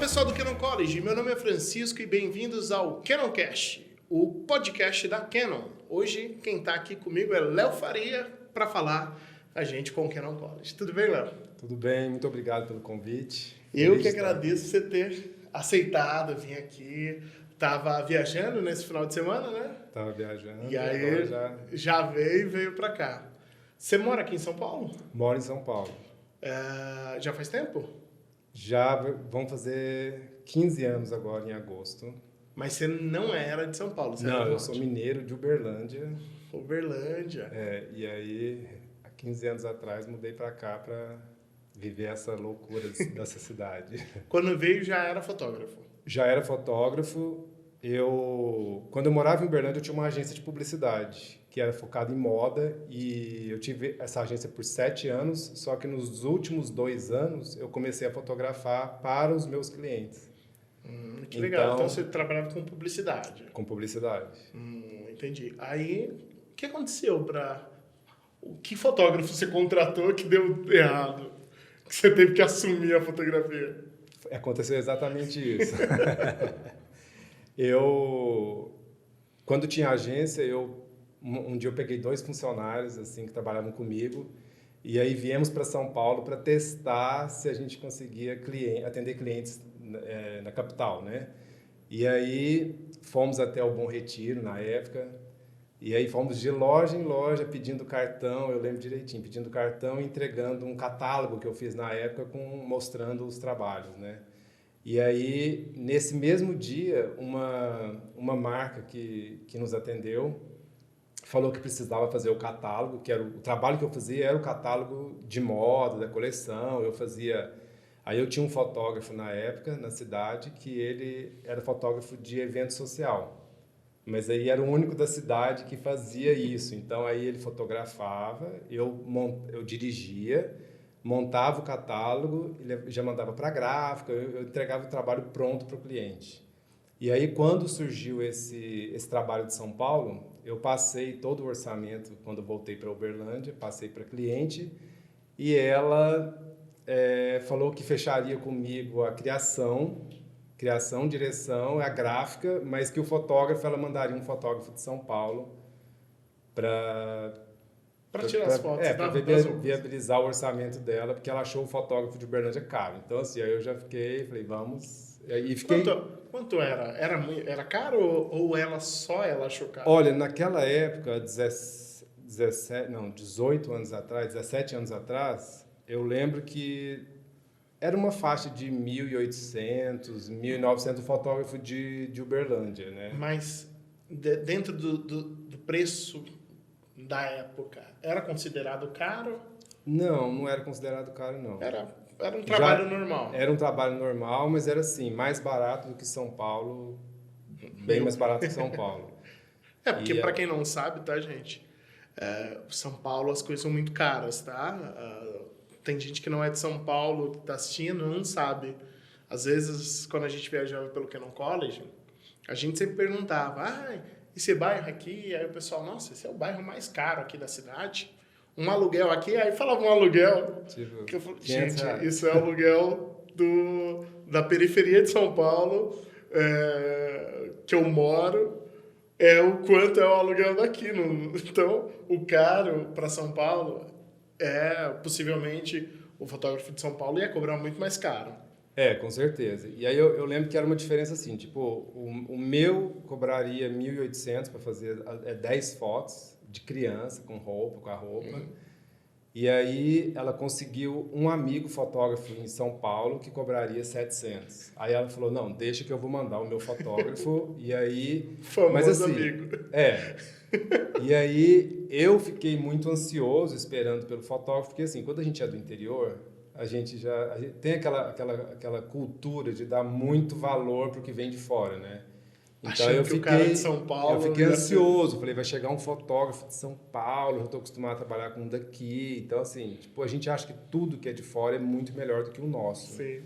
pessoal do Canon College, meu nome é Francisco e bem-vindos ao Canoncast, o podcast da Canon. Hoje quem está aqui comigo é Léo Faria para falar a gente com o Canon College. Tudo bem, Léo? Tudo bem, muito obrigado pelo convite. Eu que agradeço você ter aceitado vir aqui. Tava viajando nesse final de semana, né? Tava viajando E aí já veio para cá. Você mora aqui em São Paulo? Moro em São Paulo. Já faz tempo? Já vão fazer 15 anos agora, em agosto. Mas você não era de São Paulo, você era Não, de eu onde? sou mineiro de Uberlândia. Uberlândia. E aí, há 15 anos atrás, mudei para cá para viver essa loucura dessa cidade. Quando veio já era fotógrafo. Já era fotógrafo. Quando eu morava em Uberlândia, eu tinha uma agência de publicidade que era focada em moda, e eu tive essa agência por 7 anos, só que nos últimos 2 anos eu comecei a fotografar para os meus clientes. Que legal. Então você trabalhava com publicidade. Com publicidade. Entendi. Aí, o que aconteceu para... Que fotógrafo você contratou que deu errado? Que você teve que assumir a fotografia? Aconteceu exatamente isso. Quando tinha agência, um dia eu peguei 2 funcionários assim que trabalhavam comigo, e aí viemos para São Paulo para testar se a gente conseguia atender clientes na capital, né? E aí fomos até o Bom Retiro na época, e aí fomos de loja em loja pedindo cartão, eu lembro direitinho, pedindo cartão e entregando um catálogo que eu fiz na época mostrando os trabalhos, né? E aí, nesse mesmo dia, uma marca que nos atendeu falou que precisava fazer o catálogo, o trabalho que eu fazia era o catálogo de moda, da coleção, Aí eu tinha um fotógrafo na época, na cidade, que ele era fotógrafo de evento social, mas aí era o único da cidade que fazia isso. Então aí ele fotografava, eu dirigia, montava o catálogo, ele já mandava para a gráfica, eu entregava o trabalho pronto para o cliente. E aí, quando surgiu esse trabalho de São Paulo, eu passei todo o orçamento, quando voltei para Uberlândia, passei para a cliente, e ela falou que fecharia comigo a criação, direção, a gráfica, mas que ela mandaria um fotógrafo de São Paulo para tirar as fotos. Para viabilizar o orçamento dela, porque ela achou o fotógrafo de Uberlândia caro. Então, assim, aí eu já falei, vamos... E fiquei... Quanto era? Era caro ou ela achou caro? Olha, naquela época, 18 anos atrás, 17 anos atrás, eu lembro que era uma faixa de 1.800, 1.900 o fotógrafo de Uberlândia, né? Mas dentro do preço da época, era considerado caro? Não era considerado caro, não. Era um trabalho normal. Era um trabalho normal, mas era assim, mais barato do que São Paulo, bem mais barato que São Paulo. Porque para quem não sabe, tá, gente? São Paulo as coisas são muito caras, tá? Tem gente que não é de São Paulo, que tá assistindo, não sabe. Às vezes, quando a gente viajava pelo Canon College, a gente sempre perguntava, esse bairro aqui? Aí o pessoal, nossa, esse é o bairro mais caro aqui da cidade. Um aluguel aqui, aí falava um aluguel. Tipo, que eu falei, gente, isso é o aluguel da periferia de São Paulo, que eu moro, é o quanto é o aluguel daqui. Então, o caro para São Paulo possivelmente o fotógrafo de São Paulo ia cobrar muito mais caro. Com certeza. E aí eu lembro que era uma diferença assim, tipo, o meu cobraria 1.800 para fazer 10 fotos de criança com a roupa. E aí ela conseguiu um amigo fotógrafo em São Paulo que cobraria 700. Aí ela falou, não, deixa que eu vou mandar o meu fotógrafo. E aí... Famoso assim, amigo. E aí eu fiquei muito ansioso esperando pelo fotógrafo, porque assim, quando a gente é do interior, a gente tem aquela cultura de dar muito valor para o que vem de fora, né? Então o cara de São Paulo, eu fiquei ansioso, falei, vai chegar um fotógrafo de São Paulo, eu estou acostumado a trabalhar com um daqui, então assim, tipo, a gente acha que tudo que é de fora é muito melhor do que o nosso. Sim. Né?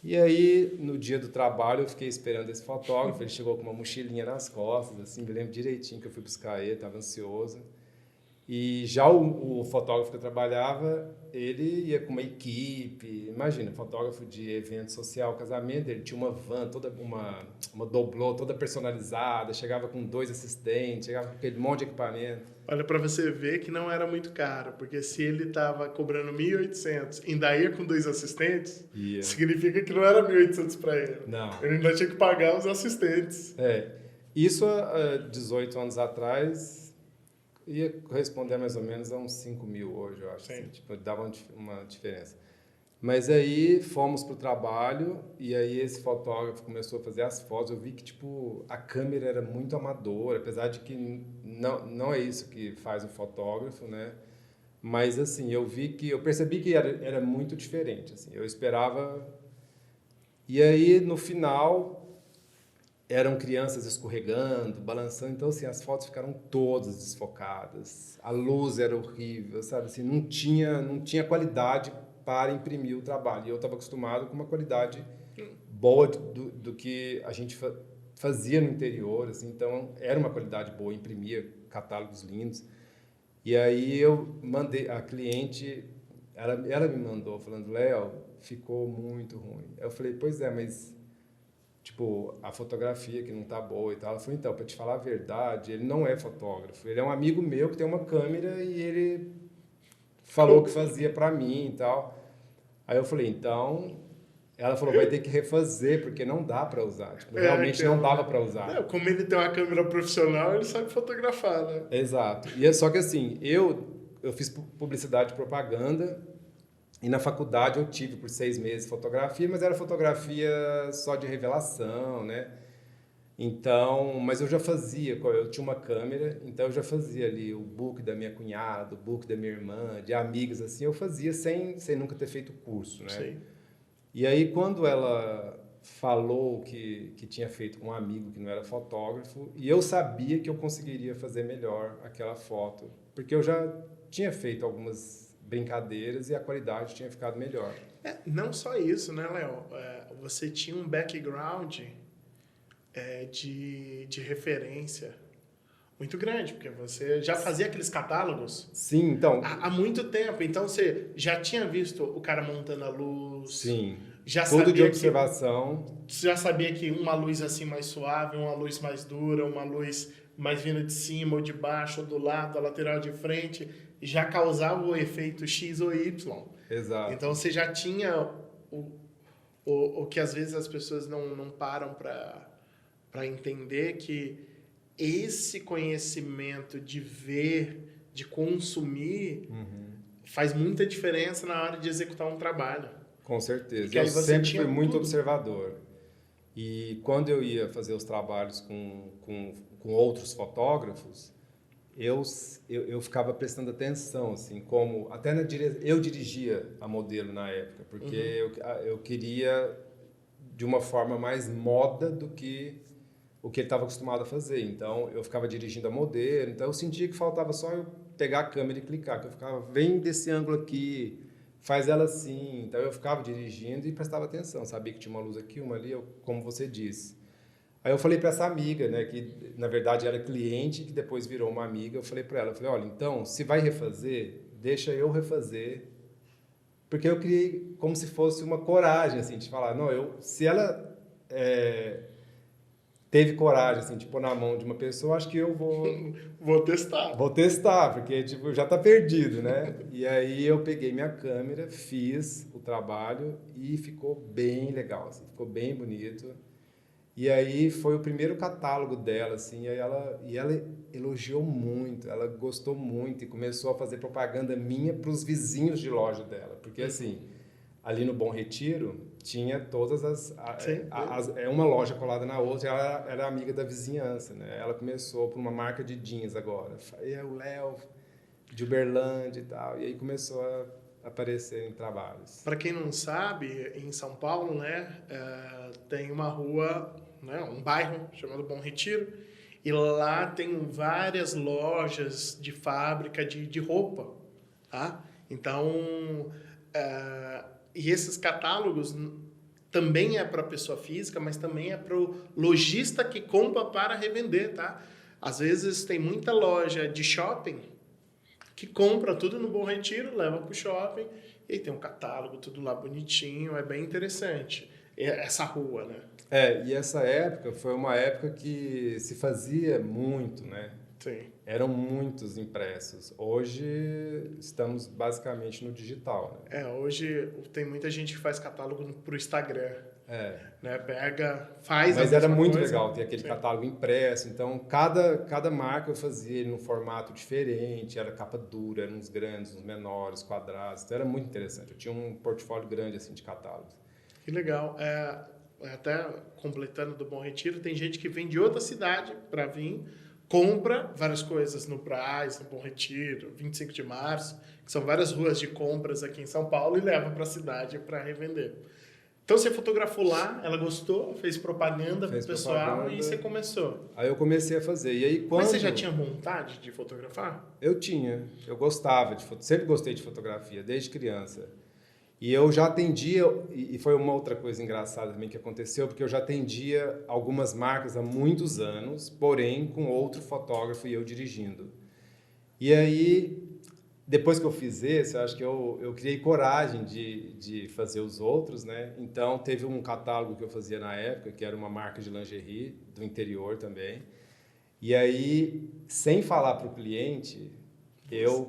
E aí, no dia do trabalho, eu fiquei esperando esse fotógrafo, ele chegou com uma mochilinha nas costas, assim, me lembro direitinho que eu fui buscar ele, estava ansioso. E já o fotógrafo que eu trabalhava, ele ia com uma equipe. Imagina, fotógrafo de evento social, casamento, ele tinha uma van, uma doblô toda personalizada, chegava com 2 assistentes, chegava com aquele monte de equipamento. Olha, para você ver que não era muito caro, porque se ele estava cobrando 1.800 e ainda ia com 2 assistentes, significa que não era 1.800 para ele. Não. Ele ainda tinha que pagar os assistentes. Isso há 18 anos atrás ia corresponder mais ou menos a uns 5 mil hoje, eu acho. Assim, tipo, dava uma diferença. Mas aí fomos para o trabalho e aí esse fotógrafo começou a fazer as fotos. Eu vi que tipo a câmera era muito amadora, apesar de que não é isso que faz o fotógrafo, né? Mas assim, eu percebi que era muito diferente. Assim, eu esperava. E aí no final eram crianças escorregando, balançando, então assim, as fotos ficaram todas desfocadas, a luz era horrível, sabe, assim, não tinha qualidade para imprimir o trabalho, e eu estava acostumado com uma qualidade boa do que a gente fazia no interior, assim, então era uma qualidade boa, imprimia catálogos lindos, e aí eu mandei, a cliente, ela me mandou falando, Léo, ficou muito ruim, eu falei, pois é, mas tipo, a fotografia que não tá boa e tal. Ela falou, então, para te falar a verdade, ele não é fotógrafo. Ele é um amigo meu que tem uma câmera e ele falou que fazia para mim e tal. Aí eu falei, então... Ela falou, vai ter que refazer, porque não dá para usar. Tipo, realmente não dava para usar. Não, como ele tem uma câmera profissional, ele sabe fotografar, né? Exato. E é só que assim, eu fiz publicidade e propaganda, e na faculdade eu tive por 6 meses fotografia, mas era fotografia só de revelação, né? Então, mas eu já fazia, eu tinha uma câmera, então eu já fazia ali o book da minha cunhada, o book da minha irmã, de amigas, assim, eu fazia sem nunca ter feito curso, né? Sim. E aí, quando ela falou que tinha feito com um amigo que não era fotógrafo, e eu sabia que eu conseguiria fazer melhor aquela foto, porque eu já tinha feito algumas brincadeiras e a qualidade tinha ficado melhor. Não só isso, né, Léo? Você tinha um background de referência muito grande, porque você já fazia aqueles catálogos. Sim, então... Há muito tempo. Então, você já tinha visto o cara montando a luz. Sim, já tudo sabia de observação. Você já sabia que uma luz assim mais suave, uma luz mais dura, uma luz mais vindo de cima ou de baixo, ou do lado, a lateral de frente, já causava o efeito X ou Y. Exato. Então, você já tinha o que às vezes as pessoas não param para entender, que esse conhecimento de ver, de consumir, faz muita diferença na hora de executar um trabalho. Com certeza. Porque eu aí você sempre tinha fui muito tudo. observador. E quando eu ia fazer os trabalhos com outros fotógrafos, eu ficava prestando atenção, assim, como até eu dirigia a modelo na época, porque eu queria de uma forma mais moda do que o que ele estava acostumado a fazer. Então, eu ficava dirigindo a modelo, então eu sentia que faltava só eu pegar a câmera e clicar, que eu ficava, vem desse ângulo aqui, faz ela assim. Então, eu ficava dirigindo e prestava atenção, sabia que tinha uma luz aqui, uma ali, como você disse. Aí eu falei para essa amiga, né, que na verdade era cliente, que depois virou uma amiga, eu falei para ela, olha, então, se vai refazer, deixa eu refazer, porque eu criei como se fosse uma coragem, assim, de falar, não, se ela teve coragem, assim, de pôr na mão de uma pessoa, acho que eu Vou testar. Vou testar, porque tipo, já está perdido, né? E aí eu peguei minha câmera, fiz o trabalho e ficou bem legal, assim, ficou bem bonito. E aí foi o primeiro catálogo dela, assim, e ela elogiou muito, ela gostou muito e começou a fazer propaganda minha para os vizinhos de loja dela, porque assim, ali no Bom Retiro tinha todas uma loja colada na outra, ela era amiga da vizinhança, né? Ela começou por uma marca de jeans agora, o Léo de Uberlândia e tal, e aí começou a aparecer em trabalhos. Para quem não sabe, em São Paulo, né, tem uma rua, né, um bairro chamado Bom Retiro, e lá tem várias lojas de fábrica de roupa, tá? Então, e esses catálogos também é para pessoa física, mas também é para o lojista que compra para revender, tá? Às vezes tem muita loja de shopping que compra tudo no Bom Retiro, leva pro shopping, e aí tem um catálogo, tudo lá bonitinho, é bem interessante. Essa rua, né? E essa época foi uma época que se fazia muito, né? Sim. Eram muitos impressos. Hoje estamos basicamente no digital, né? Hoje tem muita gente que faz catálogo pro Instagram. É. Né? Pega, faz Mas a era mesma muito coisa. legal ter aquele Sim. catálogo impresso. Então, cada marca eu fazia ele num formato diferente. Era capa dura, eram uns grandes, uns menores, quadrados. Então, era muito interessante. Eu tinha um portfólio grande assim de catálogos. Que legal. Até completando do Bom Retiro, tem gente que vem de outra cidade para vir, compra várias coisas no Brás, no Bom Retiro, 25 de Março, que são várias ruas de compras aqui em São Paulo, e leva para a cidade para revender. Então você fotografou lá, ela gostou, fez propaganda pro pessoal e você começou. Aí eu comecei a fazer. E aí quando... Mas você já tinha vontade de fotografar? Eu tinha. Eu gostava de sempre gostei de fotografia desde criança. E eu já atendia, e foi uma outra coisa engraçada também que aconteceu, porque eu já atendia algumas marcas há muitos anos, porém com outro fotógrafo e eu dirigindo. E aí, depois que eu fiz esse, eu acho que eu criei coragem de fazer os outros, né? Então, teve um catálogo que eu fazia na época, que era uma marca de lingerie, do interior também. E aí, sem falar para o cliente,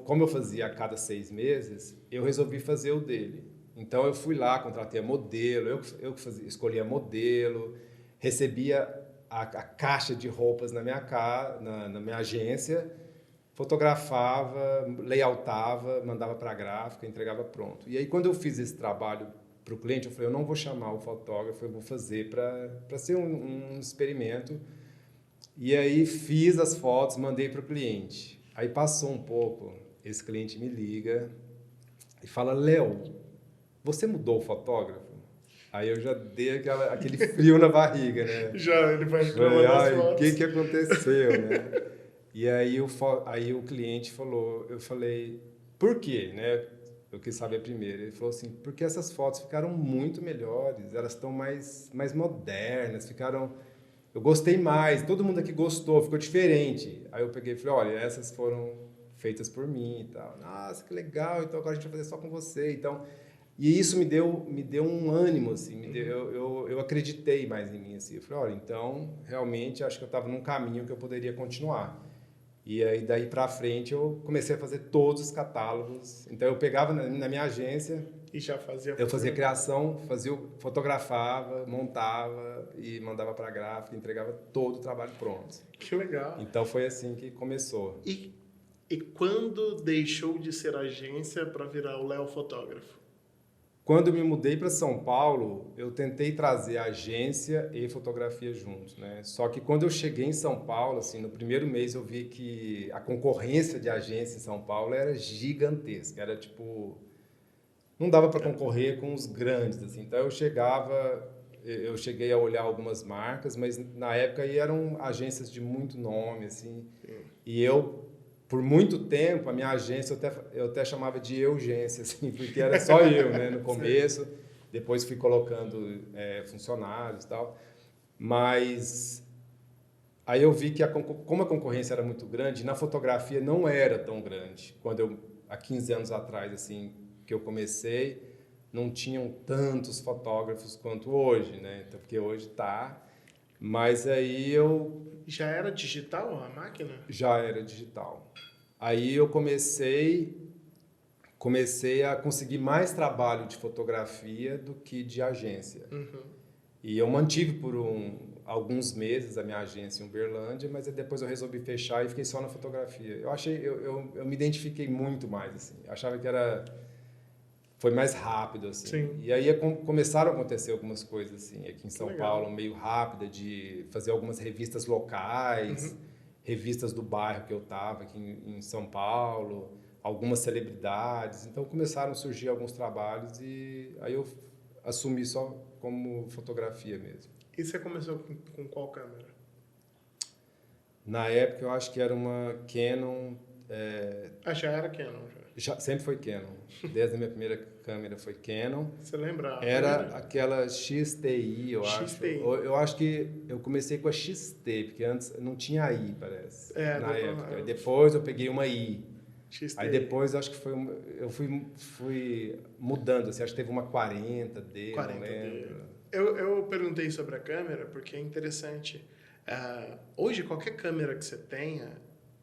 como eu fazia a cada 6 meses, eu resolvi fazer o dele. Então, eu fui lá, contratei a modelo, eu escolhi a modelo, recebia a caixa de roupas na minha agência, fotografava, layoutava, mandava para a gráfica, entregava pronto. E aí, quando eu fiz esse trabalho para o cliente, eu falei, eu não vou chamar o fotógrafo, eu vou fazer para ser um experimento. E aí, fiz as fotos, mandei para o cliente. Aí, passou um pouco, esse cliente me liga e fala, Léo, você mudou o fotógrafo? Aí eu já dei aquele frio na barriga, né? Já, ele vai reclamar das fotos. O que aconteceu, né? E aí o cliente falou, eu falei, por quê, né? Eu quis saber primeiro. Ele falou assim, porque essas fotos ficaram muito melhores, elas estão mais modernas, ficaram... Eu gostei mais, todo mundo aqui gostou, ficou diferente. Aí eu peguei e falei, olha, essas foram feitas por mim e tal. Nossa, que legal, então agora a gente vai fazer só com você. Então, e isso me deu um ânimo, assim, eu acreditei mais em mim, assim. Eu falei, olha, então, realmente, acho que eu estava num caminho que eu poderia continuar. E aí, daí para frente, eu comecei a fazer todos os catálogos. Então, eu pegava na minha agência... E já fazia... Eu fazia criação, fotografava, montava e mandava para a gráfica, entregava todo o trabalho pronto. Que legal. Então, foi assim que começou. E quando deixou de ser agência para virar o Léo Fotógrafo? Quando eu me mudei para São Paulo, eu tentei trazer a agência e fotografia juntos, né? Só que quando eu cheguei em São Paulo, assim, no primeiro mês eu vi que a concorrência de agência em São Paulo era gigantesca, era tipo... Não dava para concorrer com os grandes, assim. Então eu cheguei a olhar algumas marcas, mas na época aí eram agências de muito nome, assim. E por muito tempo, a minha agência, eu até chamava de Eugência, assim, porque era só eu, né, no começo. Depois fui colocando funcionários e tal. Mas aí eu vi que como a concorrência era muito grande, na fotografia não era tão grande. Há 15 anos atrás, assim, que eu comecei, não tinham tantos fotógrafos quanto hoje, né? Então, porque hoje está... Mas aí Já era digital a máquina? Já era digital. Aí eu comecei a conseguir mais trabalho de fotografia do que de agência. Uhum. E eu mantive por alguns meses a minha agência em Uberlândia, mas depois eu resolvi fechar e fiquei só na fotografia. Eu me identifiquei muito mais, assim. Achava que foi mais rápido, assim. Sim. E aí começaram a acontecer algumas coisas, assim, aqui em São Paulo, meio rápida, de fazer algumas revistas locais, revistas do bairro que eu estava aqui em São Paulo, algumas celebridades. Então, começaram a surgir alguns trabalhos e aí eu assumi só como fotografia mesmo. E você começou com qual câmera? Na época, eu acho que era uma Canon... Já era Canon, já. Sempre foi Canon. Desde a minha primeira câmera foi Canon. Você lembra? Era aquela XTI, eu acho. Eu acho que eu comecei com a XT, porque antes não tinha I, parece, na época. Depois eu peguei uma I. XT. Aí depois acho que eu fui mudando, assim, acho que teve uma 40D, 40D. não lembro. Eu perguntei sobre a câmera porque é interessante. Hoje, qualquer câmera que você tenha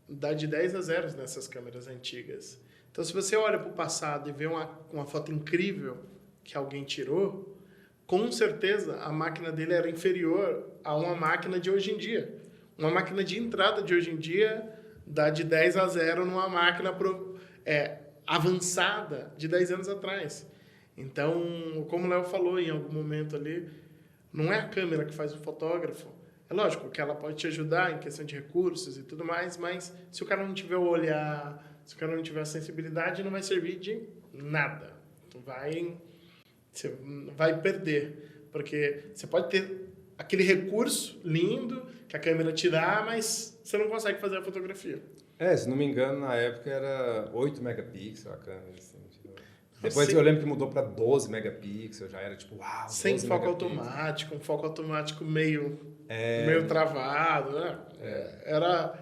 dá de 10 a 0 nessas câmeras antigas. Então, se você olha para o passado e vê uma foto incrível que alguém tirou, com certeza a máquina dele era inferior a uma máquina de hoje em dia. Uma máquina de entrada de hoje em dia dá de 10 a 0 numa máquina avançada de 10 anos atrás. Então, como o Léo falou em algum momento ali, não é a câmera que faz o fotógrafo. É lógico que ela pode te ajudar em questão de recursos e tudo mais, mas se o cara não tiver o olhar, se o cara não tiver a sensibilidade, não vai servir de nada. Você vai perder. Porque você pode ter aquele recurso lindo que a câmera te dá, mas você não consegue fazer a fotografia. Se não me engano, na época era 8 megapixels a câmera, assim. Depois eu lembro que mudou para 12 megapixels, já era tipo, uau, sem foco automático, um foco automático meio travado, né? Era...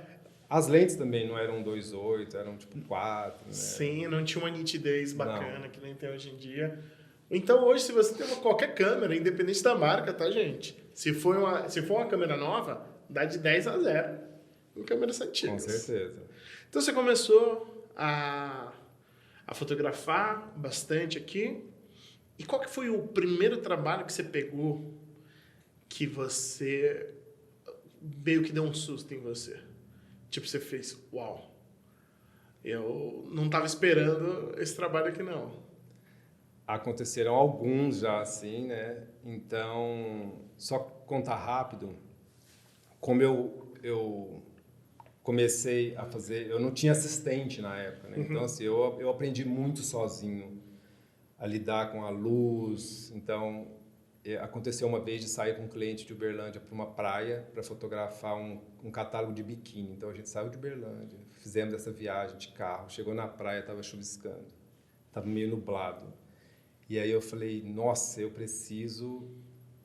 As lentes também não eram 2.8, eram tipo 4, né? Sim, não tinha uma nitidez bacana que nem tem hoje em dia. Então hoje, se você tem qualquer câmera, independente da marca, tá, gente? Se for uma câmera nova, dá de 10 a 0 em câmeras antigas. Com certeza. Então você começou a fotografar bastante aqui. E qual que foi o primeiro trabalho que você pegou que você meio que deu um susto em você? Tipo, você fez, uau, eu não estava esperando esse trabalho aqui, não. Aconteceram alguns já, assim, né? Então, só contar rápido, como eu comecei a fazer... Eu não tinha assistente na época, né? Então, assim, eu aprendi muito sozinho a lidar com a luz. Então, aconteceu uma vez de sair com um cliente de Uberlândia para uma praia para fotografar um catálogo de biquíni. Então, a gente saiu de Uberlândia, fizemos essa viagem de carro, chegou na praia, estava chuviscando, estava meio nublado. E aí eu falei, nossa, eu preciso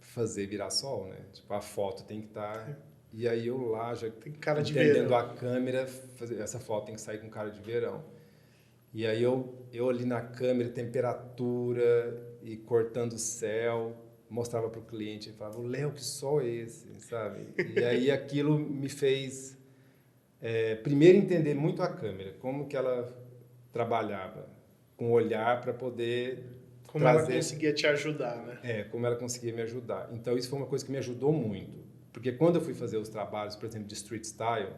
fazer virar sol, né? Tipo, a foto tem que estar... E aí eu lá, já entendendo a câmera, essa foto tem que sair com cara de verão. E aí eu ali na câmera, temperatura e cortando o céu, mostrava para o cliente, e falava, Léo, que sol é esse? Sabe? E aí aquilo me fez, primeiro, entender muito a câmera, como que ela trabalhava, com o olhar para poder... Como ela conseguia te ajudar, né? Como ela conseguia me ajudar. Então, isso foi uma coisa que me ajudou muito. Porque quando eu fui fazer os trabalhos, por exemplo, de street style,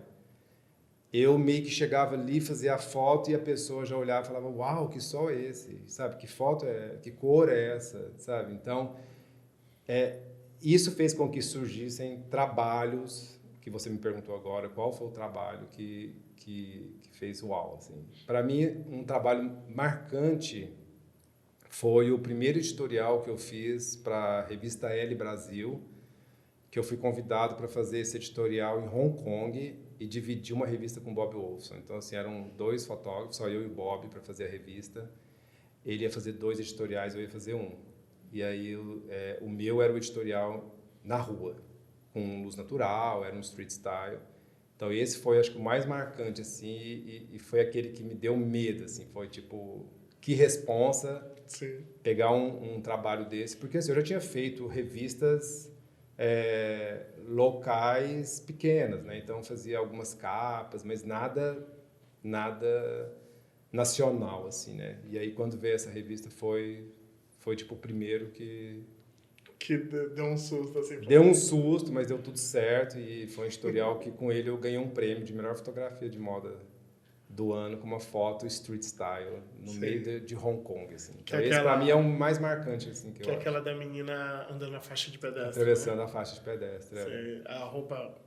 eu meio que chegava ali, fazia a foto e a pessoa já olhava e falava, uau, que sol é esse? Sabe? Que foto que cor é essa? Sabe? Então, isso fez com que surgissem trabalhos, que você me perguntou agora, qual foi o trabalho que fez uau? Assim. Para mim, um trabalho marcante foi o primeiro editorial que eu fiz para a revista Elle Brasil, que eu fui convidado para fazer esse editorial em Hong Kong e dividir uma revista com Bob Wolfson. Então, assim, eram 2 fotógrafos, só eu e o Bob, para fazer a revista. Ele ia fazer 2 editoriais, eu ia fazer 1. E aí, o meu era o editorial na rua, com luz natural, era um street style. Então, esse foi, acho que, o mais marcante, assim, e foi aquele que me deu medo, assim, foi tipo... Que responsa pegar um trabalho desse. Porque assim, eu já tinha feito revistas locais pequenas, né? Então fazia algumas capas, mas nada nacional, assim, né? E aí quando veio essa revista foi tipo o primeiro que deu um susto, assim. Deu um susto, mas deu tudo certo. E foi um editorial que com ele eu ganhei um prêmio de melhor fotografia de moda do ano com uma foto street style no meio de Hong Kong, assim. Então, esse para mim é o mais marcante, assim, que eu acho. Aquela da menina andando na faixa de pedestre. Atravessando, né? A faixa de pedestre. A roupa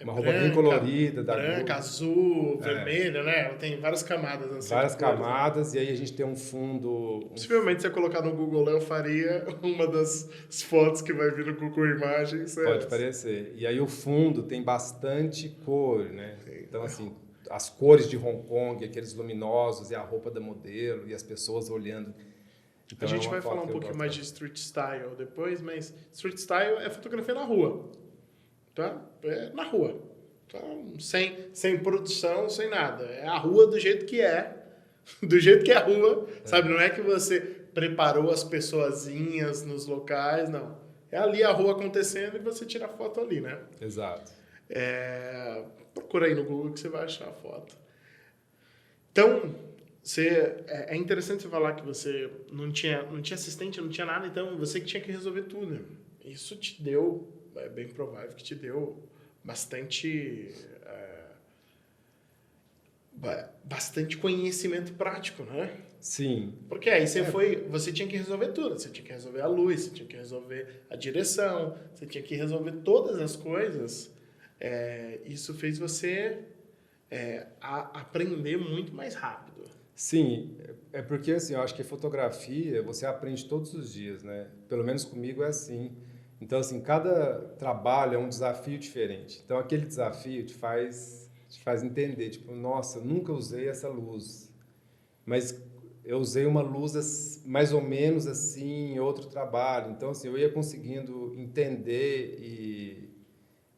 uma roupa bem colorida, branca, azul, vermelha, né? Ela tem várias camadas. Assim, várias camadas, né? E aí a gente tem um fundo... Possivelmente, se você colocar no Google, eu faria uma das fotos que vai vir no Google Imagens. Pode parecer. E aí o fundo tem bastante cor, né? Então, assim... As cores de Hong Kong, aqueles luminosos, e a roupa da modelo, e as pessoas olhando. Então, a gente vai falar um pouquinho mais de street style depois, mas street style é fotografia na rua. Tá? É na rua. Tá? Sem produção, sem nada. É a rua do jeito que é. Do jeito que é a rua, sabe? Não é que você preparou as pessoazinhas nos locais, não. É ali a rua acontecendo e você tira a foto ali, né? Exato. Procura aí no Google que você vai achar a foto. Então, é interessante você falar que você não tinha assistente, não tinha nada, então você que tinha que resolver tudo. Isso te deu, é bem provável que te deu bastante conhecimento prático, né? Sim. Porque aí você tinha que resolver tudo. Você tinha que resolver a luz, você tinha que resolver a direção, você tinha que resolver todas as coisas. Isso fez você aprender muito mais rápido. Sim, é porque assim, eu acho que fotografia você aprende todos os dias, né? Pelo menos comigo é assim. Então, assim, cada trabalho é um desafio diferente. Então, aquele desafio te faz entender, tipo, nossa, eu nunca usei essa luz, mas eu usei uma luz mais ou menos assim em outro trabalho. Então, assim, eu ia conseguindo entender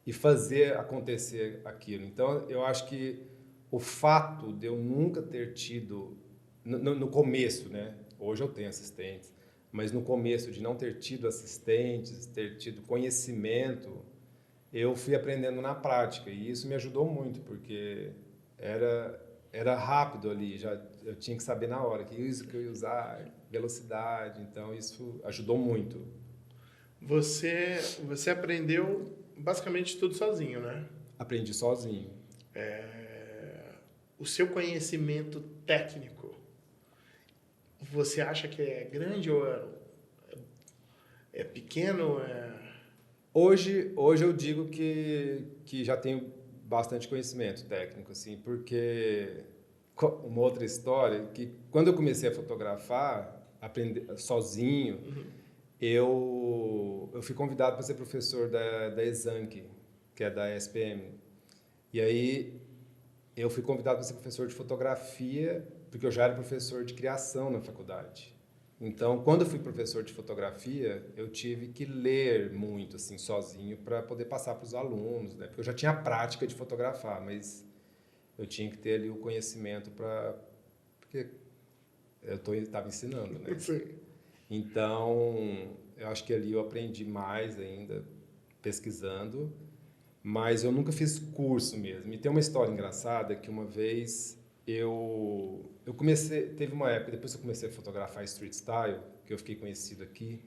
e fazer acontecer aquilo. Então, eu acho que o fato de eu nunca ter tido, no começo, né? Hoje eu tenho assistentes, mas no começo de não ter tido assistentes, ter tido conhecimento, eu fui aprendendo na prática e isso me ajudou muito, porque era rápido ali, já eu tinha que saber na hora que isso que eu ia usar, velocidade, então isso ajudou muito. Você aprendeu basicamente tudo sozinho, né? Aprendi sozinho. O seu conhecimento técnico, você acha que é grande ou é pequeno? Hoje eu digo que já tenho bastante conhecimento técnico, assim, porque uma outra história, que quando eu comecei a fotografar, aprender sozinho, eu fui convidado para ser professor da Exanc, que é da SPM. E aí eu fui convidado para ser professor de fotografia, porque eu já era professor de criação na faculdade. Então, quando eu fui professor de fotografia, eu tive que ler muito, assim, sozinho, para poder passar para os alunos, né? Porque eu já tinha a prática de fotografar, mas eu tinha que ter ali o conhecimento para... Porque eu estava ensinando, né? Sim. Então, eu acho que ali eu aprendi mais ainda, pesquisando, mas eu nunca fiz curso mesmo. E tem uma história engraçada que uma vez eu comecei, teve uma época, depois que eu comecei a fotografar street style, que eu fiquei conhecido aqui,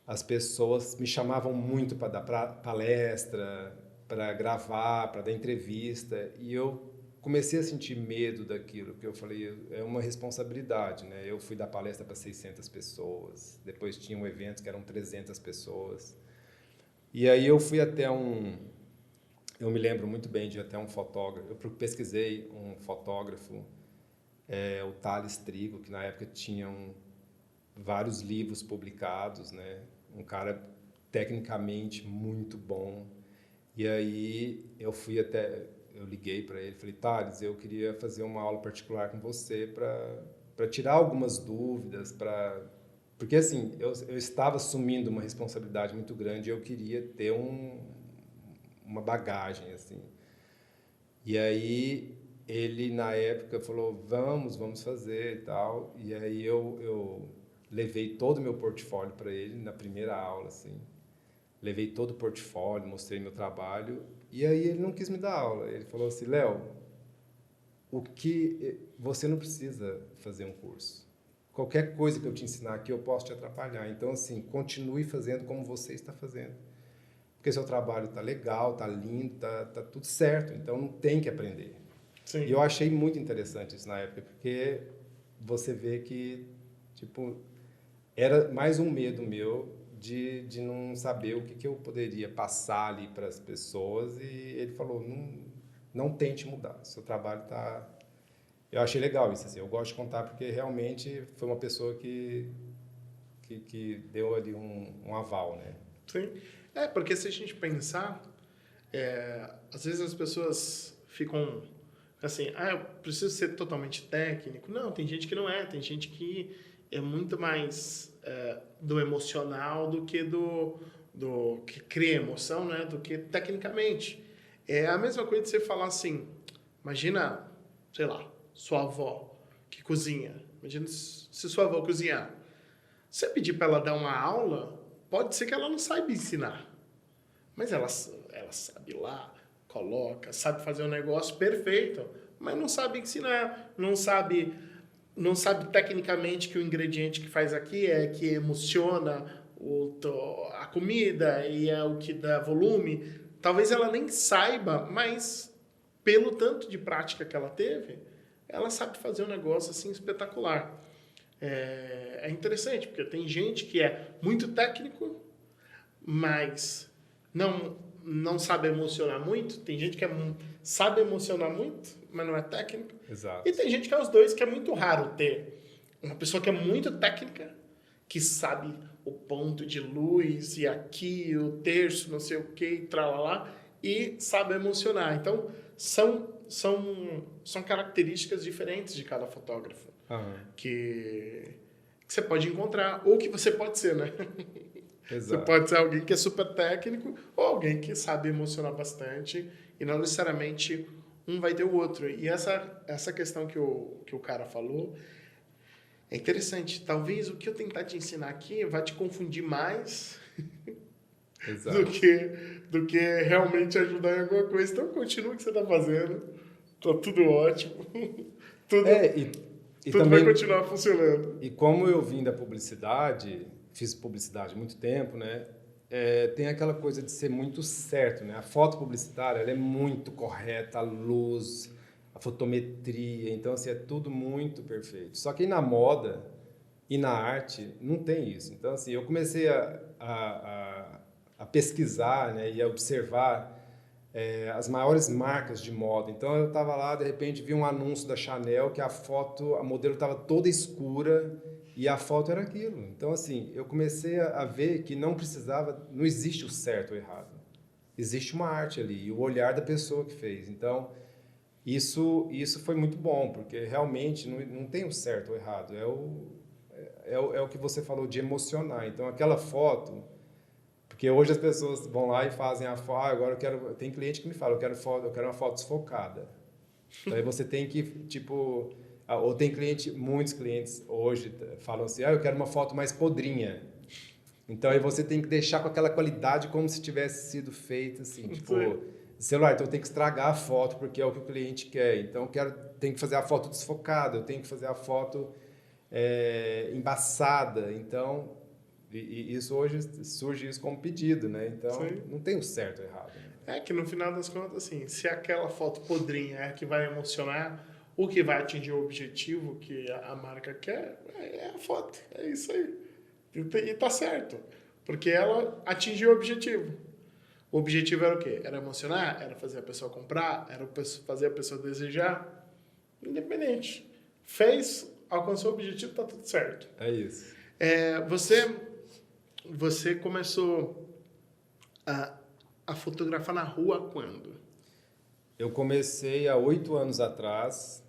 as pessoas me chamavam muito para dar palestra, para gravar, para dar entrevista, e eu comecei a sentir medo daquilo, porque eu falei, é uma responsabilidade, né? Eu fui dar palestra para 600 pessoas, depois tinha um evento que eram 300 pessoas, e aí eu fui até eu me lembro muito bem de até um fotógrafo, eu pesquisei um fotógrafo, o Thales Trigo, que na época tinham vários livros publicados, né? Um cara tecnicamente muito bom. E aí eu liguei para ele, falei, Thales, eu queria fazer uma aula particular com você para tirar algumas dúvidas, porque assim, eu estava assumindo uma responsabilidade muito grande e eu queria ter uma bagagem, assim. E aí ele, na época, falou, vamos fazer e tal. E aí eu levei todo o meu portfólio para ele na primeira aula, assim. Levei todo o portfólio, mostrei meu trabalho. E aí ele não quis me dar aula. Ele falou assim, Léo, você não precisa fazer um curso. Qualquer coisa que eu te ensinar aqui, eu posso te atrapalhar. Então, assim, continue fazendo como você está fazendo. Porque seu trabalho tá legal, tá lindo, tá tudo certo, então não tem que aprender. Sim. E eu achei muito interessante isso na época, porque você vê que, tipo, era mais um medo meu de não saber o que eu poderia passar ali para as pessoas, e ele falou, não tente mudar, seu trabalho tá... Eu achei legal isso, assim, eu gosto de contar porque realmente foi uma pessoa que deu ali um aval, né? Sim. Porque se a gente pensar, às vezes as pessoas ficam assim, eu preciso ser totalmente técnico. Não, tem gente que não é. Tem gente que é muito mais do emocional do que do que cria emoção, né? Do que tecnicamente. É a mesma coisa de você falar assim, imagina, sei lá, sua avó, que cozinha. Imagina se sua avó cozinhar. Você pedir para ela dar uma aula, pode ser que ela não saiba ensinar. Mas ela sabe lá, coloca, sabe fazer um negócio perfeito, mas não sabe ensinar, não sabe tecnicamente que o ingrediente que faz aqui é que emociona a comida e é o que dá volume. Talvez ela nem saiba, mas pelo tanto de prática que ela teve, ela sabe fazer um negócio assim espetacular. É interessante, porque tem gente que é muito técnico, mas não sabe emocionar muito. Tem gente que sabe emocionar muito, mas não é técnico. Exato. E tem gente que é os dois, que é muito raro ter uma pessoa que é muito técnica, que sabe o ponto de luz e aqui, o terço, não sei o que, tralalá, e sabe emocionar. Então, são características diferentes de cada fotógrafo. Uhum. Que você pode encontrar, ou que você pode ser, né? Exato. Você pode ser alguém que é super técnico, ou alguém que sabe emocionar bastante, e não necessariamente um vai ter o outro. E essa questão que o cara falou é interessante. Talvez o que eu tentar te ensinar aqui vai te confundir mais do que realmente ajudar em alguma coisa. Então, continua o que você está fazendo. Tá tudo ótimo. Tudo também vai continuar funcionando. E como eu vim da publicidade, fiz publicidade há muito tempo, né? Tem aquela coisa de ser muito certo, né? A foto publicitária, ela é muito correta, a luz, a fotometria, então assim, é tudo muito perfeito. Só que na moda e na arte não tem isso. Então assim, eu comecei a pesquisar, né, e a observar as maiores marcas de moda. Então eu estava lá, de repente vi um anúncio da Chanel que a modelo estava toda escura e a foto era aquilo. Então assim, eu comecei a ver que não existe o certo ou errado. Existe uma arte ali e o olhar da pessoa que fez. Então isso foi muito bom, porque realmente não tem o certo ou errado. É o que você falou de emocionar. Então aquela foto, porque hoje as pessoas vão lá e fazem a foto, agora tem cliente que me fala, eu quero uma foto desfocada. Então aí você tem que, tipo, ou tem muitos clientes hoje falam assim, eu quero uma foto mais podrinha. Então aí você tem que deixar com aquela qualidade como se tivesse sido feita assim, tipo, celular, então eu tenho que estragar a foto porque é o que o cliente quer. Então tenho que fazer a foto desfocada, eu tenho que fazer a foto embaçada. Então e isso hoje surge isso como pedido, né? Então, não tem o certo ou errado. Né? É que no final das contas, assim, se aquela foto podrinha é a que vai emocionar, o que vai atingir o objetivo que a marca quer, é a foto. É isso aí. E tá certo. Porque ela atingiu o objetivo. O objetivo era o quê? Era emocionar? Era fazer a pessoa comprar? Era fazer a pessoa desejar? Independente. Fez, alcançou o objetivo, tá tudo certo. É isso. Você começou a fotografar na rua quando? Eu comecei há 8 anos atrás,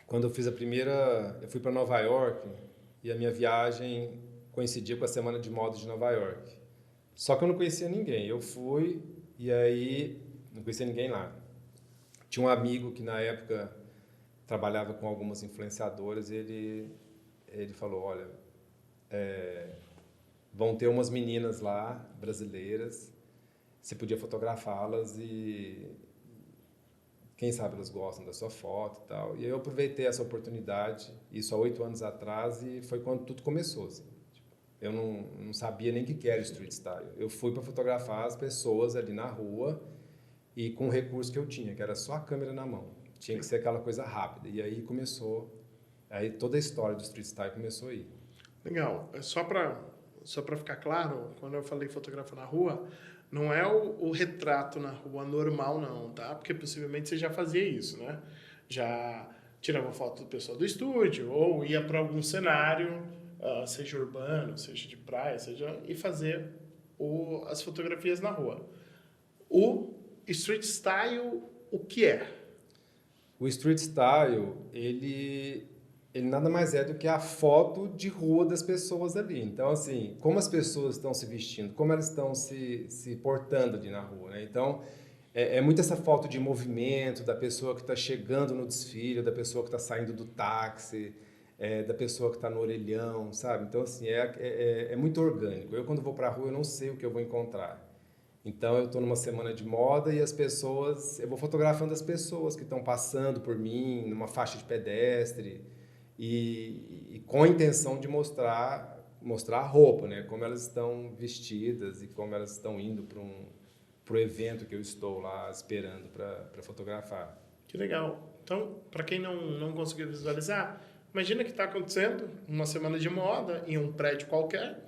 quando eu fiz eu fui para Nova York e a minha viagem coincidia com a Semana de Moda de Nova York. Só que eu não conhecia ninguém. Eu fui e aí não conhecia ninguém lá. Tinha um amigo que na época trabalhava com algumas influenciadoras e ele falou, olha, vão ter umas meninas lá, brasileiras, você podia fotografá-las e quem sabe elas gostam da sua foto e tal. E aí eu aproveitei essa oportunidade, isso há 8 anos atrás, e foi quando tudo começou. Assim. Eu não sabia nem o que era street style. Eu fui para fotografar as pessoas ali na rua e com o recurso que eu tinha, que era só a câmera na mão. Tinha que ser aquela coisa rápida. E aí aí toda a história do street style começou aí. Legal. Só para ficar claro, quando eu falei fotografar na rua, não é o retrato na rua normal, não, tá? Porque possivelmente você já fazia isso, né? Já tirava foto do pessoal do estúdio, ou ia para algum cenário, seja urbano, seja de praia, e fazer as fotografias na rua. O street style, o que é? O street style, ele nada mais é do que a foto de rua das pessoas ali. Então, assim, como as pessoas estão se vestindo, como elas estão se portando ali na rua, né? Então, é muito essa foto de movimento da pessoa que está chegando no desfile, da pessoa que está saindo do táxi, da pessoa que está no orelhão, sabe? Então, assim, é muito orgânico. Eu, quando vou para a rua, eu não sei o que eu vou encontrar. Então, eu estou numa semana de moda e eu vou fotografando as pessoas que estão passando por mim, numa faixa de pedestre, e com a intenção de mostrar a roupa, né? Como elas estão vestidas e como elas estão indo para o evento que eu estou lá esperando para fotografar. Que legal. Então, para quem não conseguiu visualizar, imagina que está acontecendo uma semana de moda em um prédio qualquer,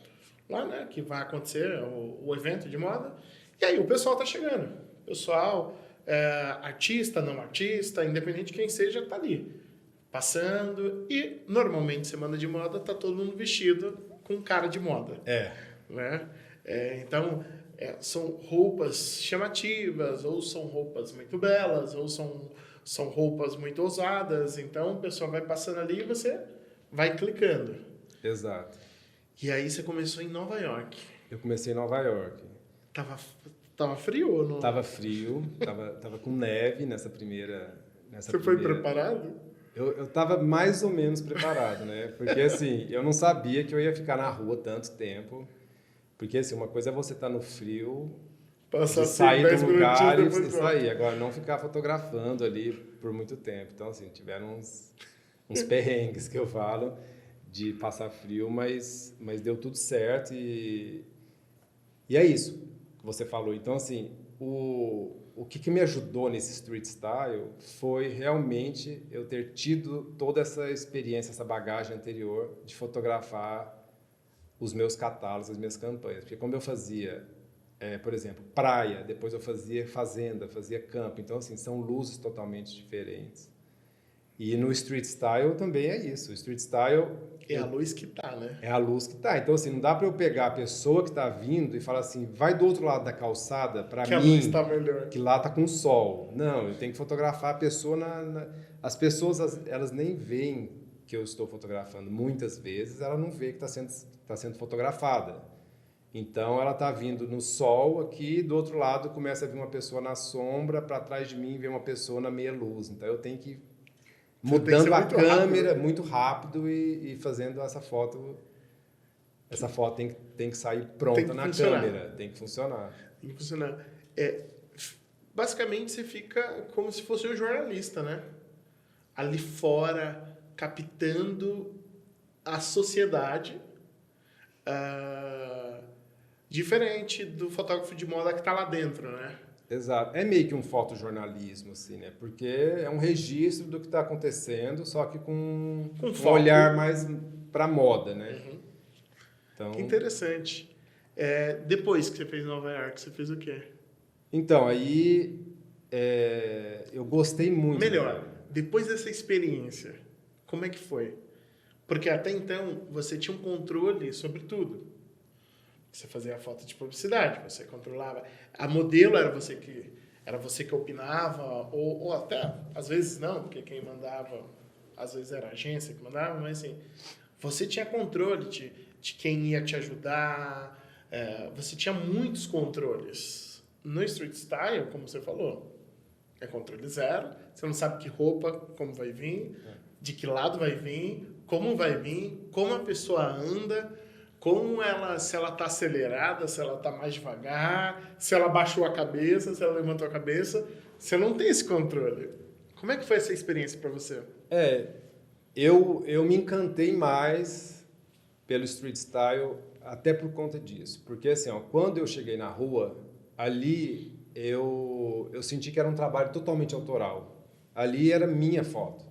lá, né, que vai acontecer o evento de moda, e aí o pessoal está chegando. O pessoal, artista, não artista, independente de quem seja, está ali, passando, e normalmente semana de moda está todo mundo vestido com cara de moda. Né? Então, são roupas chamativas, ou são roupas muito belas, ou são roupas muito ousadas. Então, o pessoal vai passando ali e você vai clicando. Exato. E aí você começou em Nova York. Eu comecei em Nova York. Tava frio ou não? Tava frio, tava com neve nessa primeira... Você foi preparado? Eu tava mais ou menos preparado, né? Porque, assim, eu não sabia que eu ia ficar na rua tanto tempo. Porque, assim, uma coisa é você estar no frio, passar de sair do lugar e depois sair. Agora, não ficar fotografando ali por muito tempo. Então, assim, tiveram uns perrengues que eu falo de passar frio, mas deu tudo certo e é isso que você falou. Então, assim, o que me ajudou nesse street style foi realmente eu ter tido toda essa experiência, essa bagagem anterior de fotografar os meus catálogos, as minhas campanhas. Porque como eu fazia, por exemplo, praia, depois eu fazia fazenda, fazia campo. Então, assim, são luzes totalmente diferentes. E no street style também é isso. O street style... É a luz que tá, né? É a luz que tá. Então, assim, não dá para eu pegar a pessoa que está vindo e falar assim, vai do outro lado da calçada para mim, que a luz tá melhor. Que lá tá com sol. Não, eu tenho que fotografar a pessoa As pessoas, elas nem veem que eu estou fotografando. Muitas vezes ela não vê que está sendo fotografada. Então, ela está vindo no sol aqui, do outro lado começa a vir uma pessoa na sombra, para trás de mim vem uma pessoa na meia luz. Então, eu tenho que mudando a câmera muito rápido e fazendo essa foto. Essa foto tem que sair pronta na câmera. Tem que funcionar. Tem que funcionar. Basicamente, você fica como se fosse um jornalista, né? Ali fora, captando a sociedade, diferente do fotógrafo de moda que está lá dentro, né? Exato. É meio que um fotojornalismo, assim, né? Porque é um registro do que está acontecendo, só que com um olhar mais para moda, né? Uhum. Então, que interessante. Depois que você fez Nova York, você fez o quê? Então, aí eu gostei muito. Melhor, depois dessa experiência, como é que foi? Porque até então você tinha um controle sobre tudo. Você fazia a foto de publicidade, você controlava. A modelo era você que opinava, ou até, às vezes não, porque quem mandava, às vezes era a agência que mandava, mas assim, você tinha controle de quem ia te ajudar, você tinha muitos controles. No street style, como você falou, é controle zero, você não sabe que roupa, como vai vir, de que lado vai vir, como a pessoa anda, se ela está acelerada, se ela está mais devagar, se ela baixou a cabeça, se ela levantou a cabeça. Você não tem esse controle. Como é que foi essa experiência para você? Eu me encantei mais pelo street style até por conta disso. Porque, assim, quando eu cheguei na rua, ali eu senti que era um trabalho totalmente autoral. Ali era minha foto.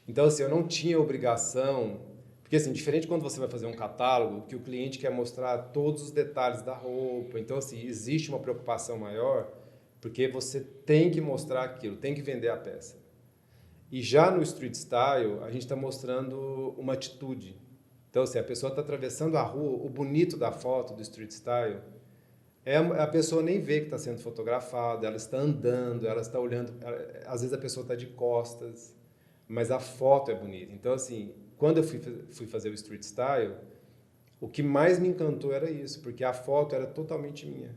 Então, assim, eu não tinha obrigação... Porque, assim, diferente quando você vai fazer um catálogo, que o cliente quer mostrar todos os detalhes da roupa. Então, assim, existe uma preocupação maior, porque você tem que mostrar aquilo, tem que vender a peça. E já no street style, a gente está mostrando uma atitude. Então, assim, a pessoa está atravessando a rua, o bonito da foto do street style, a pessoa nem vê que está sendo fotografada, ela está andando, ela está olhando, às vezes a pessoa está de costas, mas a foto é bonita. Então, assim... Quando eu fui fazer o street style, o que mais me encantou era isso, porque a foto era totalmente minha.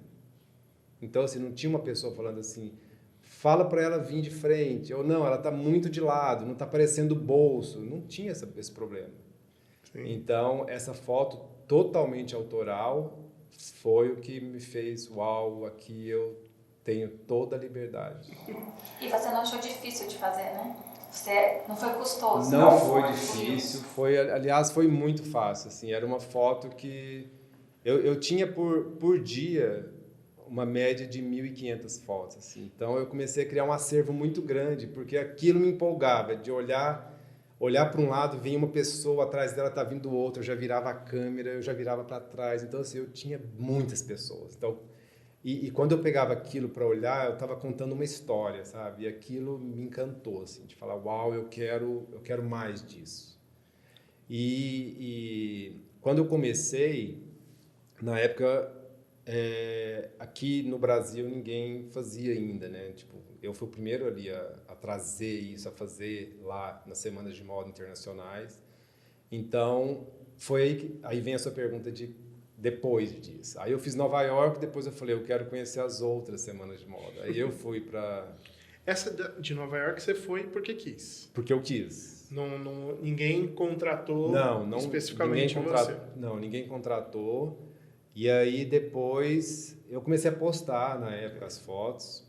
Então, assim, não tinha uma pessoa falando assim, fala para ela vir de frente, ou não, ela está muito de lado, não está aparecendo o bolso. Não tinha esse problema. Sim. Então, essa foto totalmente autoral foi o que me fez, uau, aqui eu tenho toda a liberdade. E você não achou difícil de fazer, né? Não foi custoso? Não foi difícil, aliás, foi muito fácil. Assim, era uma foto que eu tinha por dia uma média de 1.500 fotos. Assim. Então, eu comecei a criar um acervo muito grande, porque aquilo me empolgava, de olhar para um lado, vinha uma pessoa, atrás dela tá vindo outra, eu já virava a câmera, eu já virava para trás. Então, assim, eu tinha muitas pessoas. Então, e quando eu pegava aquilo para olhar, eu estava contando uma história, sabe? E aquilo me encantou, assim, de falar, uau, eu quero mais disso. E quando eu comecei, na época, aqui no Brasil ninguém fazia ainda, né? Tipo, eu fui o primeiro ali a trazer isso, a fazer lá nas Semanas de Moda Internacionais. Então, aí vem a sua pergunta de depois disso. Aí eu fiz Nova York, depois eu falei, eu quero conhecer as outras Semanas de Moda. Aí eu fui para... Essa de Nova York você foi porque quis? Porque eu quis. Ninguém contratou especificamente você? Não, ninguém contratou. E aí depois eu comecei a postar na época as fotos.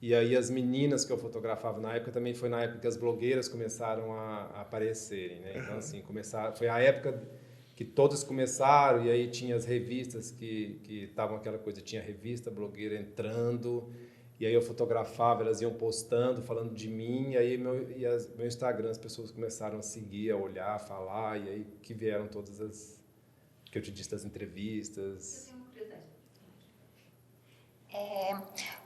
E aí as meninas que eu fotografava na época, também foi na época que as blogueiras começaram a aparecerem, né? Então assim, foi a época que todos começaram, e aí tinha as revistas que estavam aquela coisa, tinha revista, blogueira entrando, e aí eu fotografava, elas iam postando, falando de mim, e aí meu Instagram, as pessoas começaram a seguir, a olhar, a falar, e aí que vieram todas as, que eu te disse, das entrevistas.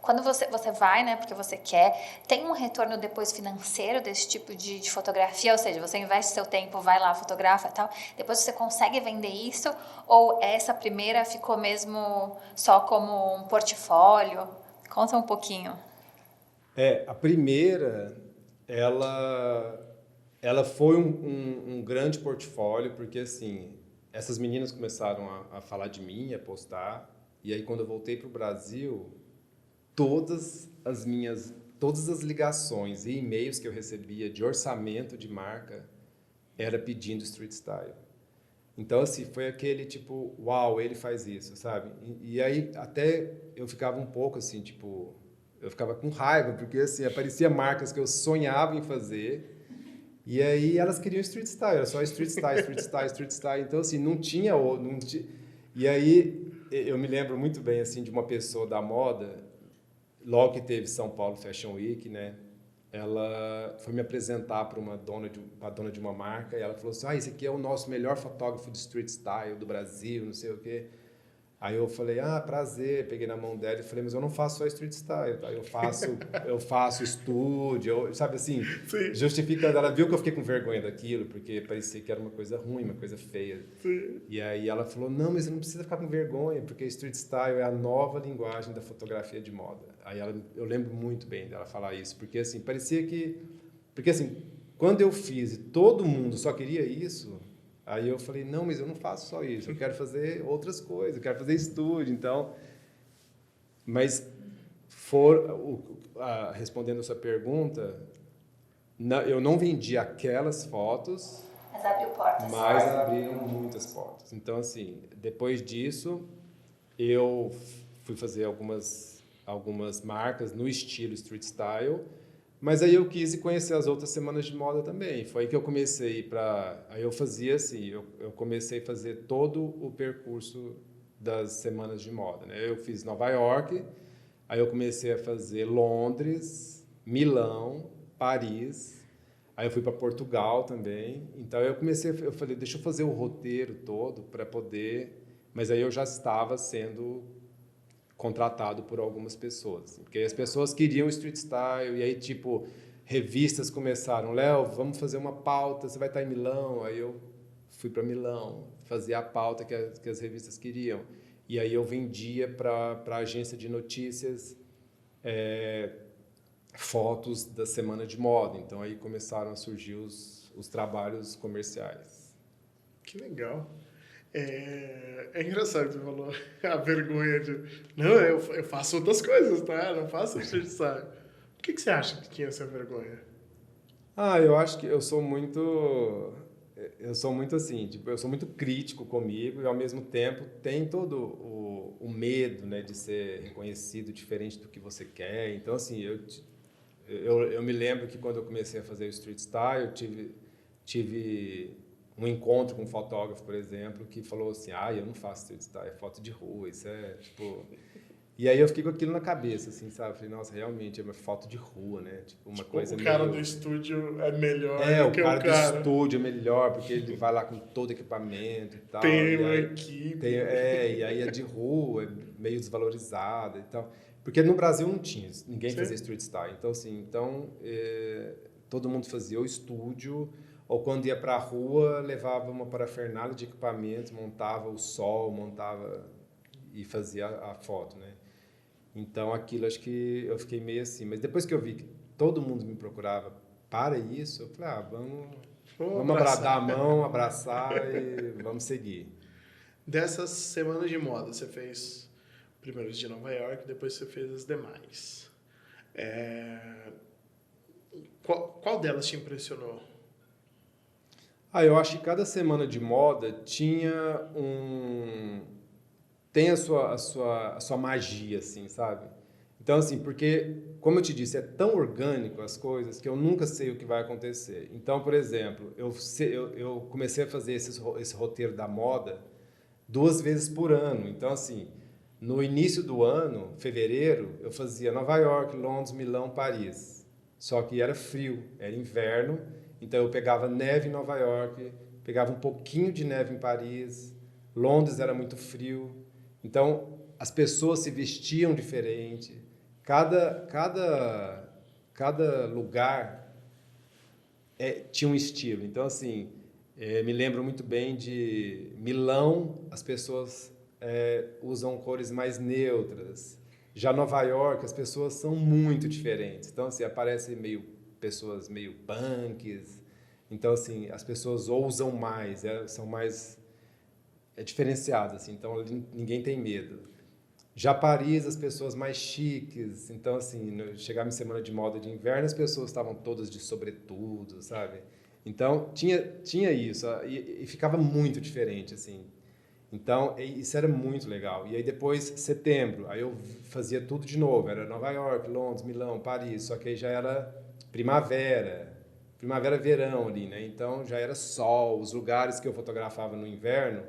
Quando você vai, né, porque você quer, tem um retorno depois financeiro desse tipo de fotografia? Ou seja, você investe seu tempo, vai lá, fotografa e tal, depois você consegue vender isso? Ou essa primeira ficou mesmo só como um portfólio? Conta um pouquinho. A primeira, ela foi um grande portfólio, porque assim, essas meninas começaram a falar de mim, a postar, e aí quando eu voltei para o Brasil, todas as ligações e e-mails que eu recebia de orçamento de marca era pedindo street style. Então, assim, foi aquele tipo, uau, ele faz isso, sabe? E aí até eu ficava um pouco assim, tipo, eu ficava com raiva, porque assim, aparecia marcas que eu sonhava em fazer, e aí elas queriam street style, era só street style, street style, street style. Então, assim, não tinha. E aí eu me lembro muito bem, assim, de uma pessoa da moda, logo que teve São Paulo Fashion Week, né? Ela foi me apresentar para uma dona de uma marca, e ela falou assim, esse aqui é o nosso melhor fotógrafo de street style do Brasil, não sei o quê. Aí eu falei, prazer, peguei na mão dela e falei, mas eu não faço só street style, tá? Eu faço estúdio, sabe assim, sim, justificando. Ela viu que eu fiquei com vergonha daquilo, porque parecia que era uma coisa ruim, uma coisa feia. Sim. E aí ela falou, não, mas você não precisa ficar com vergonha, porque street style é a nova linguagem da fotografia de moda. Aí eu lembro muito bem dela falar isso, porque assim, parecia que... Porque assim, quando eu fiz e todo mundo só queria isso... Aí eu falei, não, mas eu não faço só isso, eu quero fazer outras coisas, eu quero fazer estúdio, então... Mas, respondendo a sua pergunta, eu não vendi aquelas fotos, mas abriu portas. Mas abriram muitas portas. Então, assim, depois disso, eu fui fazer algumas marcas no estilo street style, mas aí eu quis conhecer as outras semanas de moda também. Foi aí que eu comecei Aí eu fazia assim, eu comecei a fazer todo o percurso das semanas de moda, né? Eu fiz Nova York, aí eu comecei a fazer Londres, Milão, Paris, aí eu fui para Portugal também. Então eu falei, deixa eu fazer o roteiro todo para poder... Mas aí eu já estava sendo contratado por algumas pessoas, porque as pessoas queriam street style, e aí, tipo, revistas começaram, Léo, vamos fazer uma pauta, você vai estar em Milão? Aí eu fui para Milão, fazia a pauta que as revistas queriam, e aí eu vendia para a agência de notícias fotos da semana de moda, então aí começaram a surgir os trabalhos comerciais. Que legal. É engraçado que você falou a vergonha de... Não, eu faço outras coisas, tá? Eu não faço street style. Por que você acha que tinha essa vergonha? Eu acho que eu sou muito assim, tipo, eu sou muito crítico comigo e ao mesmo tempo tem todo o medo, né, de ser reconhecido diferente do que você quer. Então, assim, eu me lembro que quando eu comecei a fazer o street style, eu tive um encontro com um fotógrafo, por exemplo, que falou assim: eu não faço street style, é foto de rua, isso é, tipo... E aí eu fiquei com aquilo na cabeça, assim, sabe? Falei, nossa, realmente é uma foto de rua, né? Tipo, uma coisa O cara meio... do estúdio é melhor do O que o cara do cara. estúdio é melhor, porque ele vai lá com todo equipamento e tal. Tem E uma aí, equipe. e aí a de rua é meio desvalorizada e tal. Porque no Brasil não tinha, ninguém fazia Sim. street style. Então, assim, todo mundo fazia o estúdio, ou quando ia pra rua, levava uma parafernália de equipamento, montava o sol, montava e fazia a foto, né? Então, aquilo acho que eu fiquei meio assim. Mas depois que eu vi que todo mundo me procurava para isso, eu falei, Vou vamos dar a abraçar. mão, abraçar e vamos seguir. Dessas semanas de moda, você fez primeiro de Nova York, depois você fez as demais. Qual delas te impressionou? Eu acho que cada semana de moda tem a sua magia, assim, sabe? Então, assim, porque, como eu te disse, é tão orgânico as coisas que eu nunca sei o que vai acontecer. Então, por exemplo, eu comecei a fazer esse roteiro da moda 2 vezes por ano. Então, assim, no início do ano, fevereiro, eu fazia Nova York, Londres, Milão, Paris. Só que era frio, era inverno, então eu pegava neve em Nova York, pegava um pouquinho de neve em Paris, Londres era muito frio. Então, as pessoas se vestiam diferente. Cada lugar tinha um estilo. Então, assim, me lembro muito bem de Milão, as pessoas usam cores mais neutras. Já Nova York, as pessoas são muito diferentes. Então, assim, aparecem pessoas meio punks. Então, assim, as pessoas ousam mais, são mais diferenciadas, assim. Então, ali ninguém tem medo. Já Paris, as pessoas mais chiques. Então, assim, chegava em semana de moda de inverno, as pessoas estavam todas de sobretudo, sabe? Então, tinha isso. E ficava muito diferente, assim. Então, isso era muito legal. E aí, depois, setembro, aí eu fazia tudo de novo. Era Nova York, Londres, Milão, Paris. Só que aí já era primavera, verão ali, né? Então, já era sol. Os lugares que eu fotografava no inverno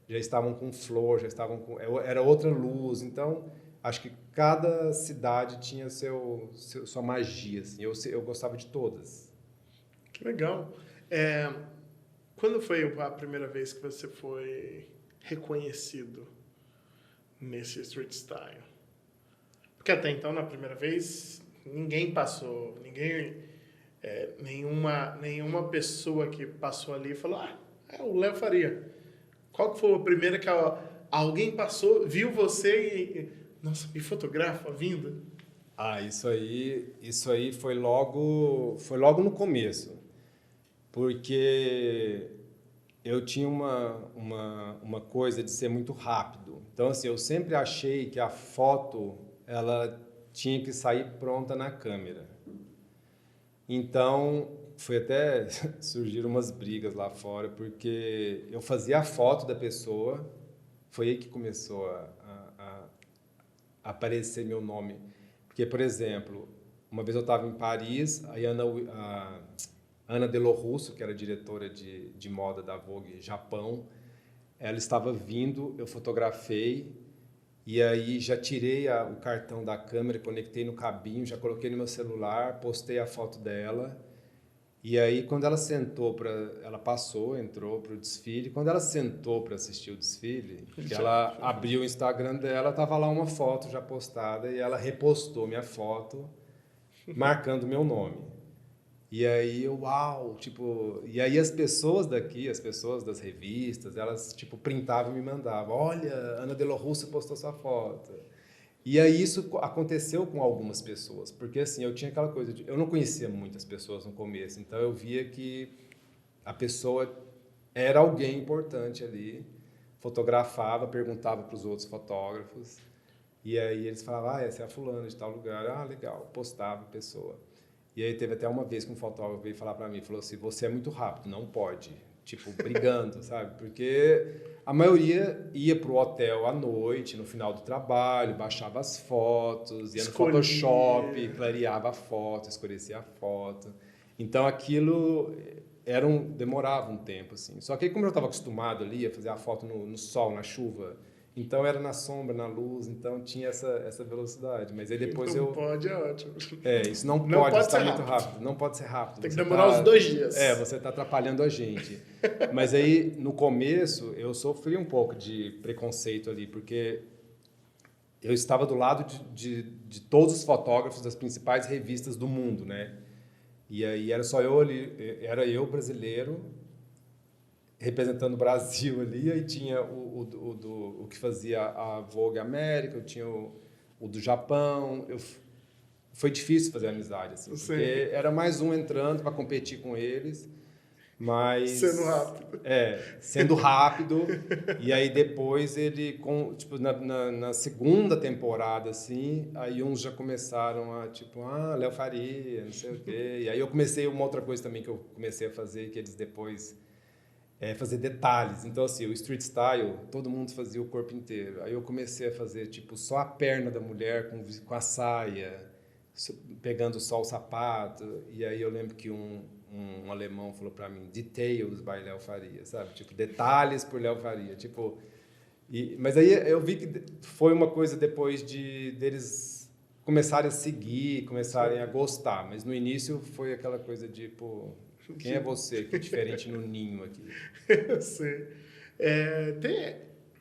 já estavam com flor, já estavam com... Era outra luz. Então, acho que cada cidade tinha sua magia, assim. Eu gostava de todas. Que legal. É, quando foi a primeira vez que você foi reconhecido nesse street style? Porque até então, na primeira vez, ninguém passou, nenhuma pessoa que passou ali falou, é o Léo Faria. Qual que foi a primeira que alguém passou, viu você nossa, me fotografa vindo? Isso aí foi logo no começo, porque eu tinha uma coisa de ser muito rápido. Então, assim, eu sempre achei que a foto, ela tinha que sair pronta na câmera. Então, foi até surgiram umas brigas lá fora, porque eu fazia a foto da pessoa, foi aí que começou a aparecer meu nome. Porque, por exemplo, uma vez eu estava em Paris, a Ana Delo Russo, que era diretora de moda da Vogue Japão, ela estava vindo, eu fotografei, e aí já tirei o cartão da câmera, conectei no cabinho, já coloquei no meu celular, postei a foto dela. E aí, quando ela ela passou, entrou para o desfile. Quando ela sentou para assistir o desfile, que ela abriu o Instagram dela, tava lá uma foto já postada e ela repostou minha foto, marcando meu nome. E aí, uau, tipo, e aí as pessoas daqui, as pessoas das revistas, elas tipo printavam e me mandavam, olha, Ana Delo Russo postou sua foto. E aí isso aconteceu com algumas pessoas, porque assim, eu tinha aquela coisa eu não conhecia muitas pessoas no começo, então eu via que a pessoa era alguém importante ali, fotografava, perguntava para os outros fotógrafos, E aí eles falavam, essa é a fulana de tal lugar. Ah, legal, postava a pessoa. E aí teve até uma vez que um fotógrafo veio falar para mim, falou assim, você é muito rápido, não pode. Tipo, brigando, sabe? Porque a maioria ia pro hotel à noite, no final do trabalho, baixava as fotos, ia no Photoshop, clareava a foto, escurecia a foto. Então aquilo demorava um tempo, assim. Só que aí, como eu estava acostumado ali a fazer a foto no sol, na chuva, então era na sombra, na luz, então tinha essa velocidade. Mas aí depois não pode, é ótimo. isso não Não pode estar ser muito rápido. rápido. Não pode ser rápido. Tem que demorar uns 2 dias. Você está atrapalhando a gente. Mas aí, no começo, eu sofri um pouco de preconceito ali, porque eu estava do lado de todos os fotógrafos das principais revistas do mundo, né? E aí era só eu ali, era eu brasileiro, representando o Brasil ali, aí tinha o que fazia a Vogue América, eu tinha o do Japão. Foi difícil fazer amizade, assim, porque era mais um entrando para competir com eles, mas... Sendo rápido. Sendo rápido. E aí depois tipo, na segunda temporada, assim, aí uns já começaram a, tipo, Léo Faria, não sei o quê. E aí eu comecei uma outra coisa também que eu comecei a fazer, que eles depois... fazer detalhes. Então, assim, o street style, todo mundo fazia o corpo inteiro. Aí eu comecei a fazer, tipo, só a perna da mulher com a saia, pegando só o sapato. E aí eu lembro que um alemão falou para mim, details by Léo Faria, sabe? Tipo, detalhes por Léo Faria. Tipo, mas aí eu vi que foi uma coisa depois deles começarem a seguir, começarem a gostar. Mas no início foi aquela coisa de, pô... Quem é você que é diferente no ninho aqui? Eu sei.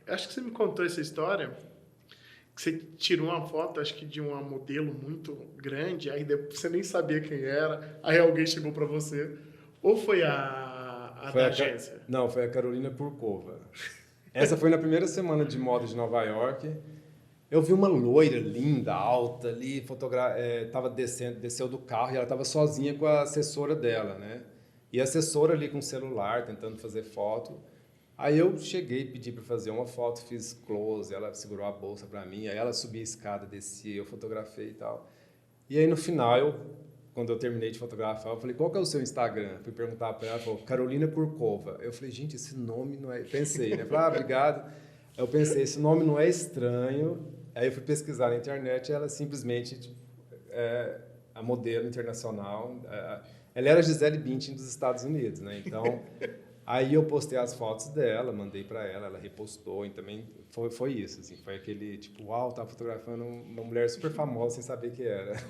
Acho que você me contou essa história, que você tirou uma foto, acho que de uma modelo muito grande, aí depois você nem sabia quem era, aí alguém chegou para você. Ou foi a da agência? Não, foi a Carolina Kurkova. Essa foi na primeira semana de moda de Nova York. Eu vi uma loira linda, alta ali, desceu do carro e ela estava sozinha com a assessora dela, né? E a assessora ali com o celular, tentando fazer foto. Aí eu cheguei, pedi para fazer uma foto, fiz close, ela segurou a bolsa para mim, aí ela subia a escada, descia, eu fotografei e tal. E aí no final, quando eu terminei de fotografar, eu falei, qual que é o seu Instagram? Fui perguntar para ela, falou, Carolina Kurkova. Eu falei, gente, esse nome não é... Pensei, né? Falei, obrigado. Eu pensei, esse nome não é estranho. Aí eu fui pesquisar na internet e ela simplesmente tipo, a modelo internacional. Ela era Gisele Bündchen dos Estados Unidos, né? Então, aí eu postei as fotos dela, mandei para ela repostou e também foi isso, assim, foi aquele tipo, uau, tava fotografando uma mulher super famosa sem saber quem era.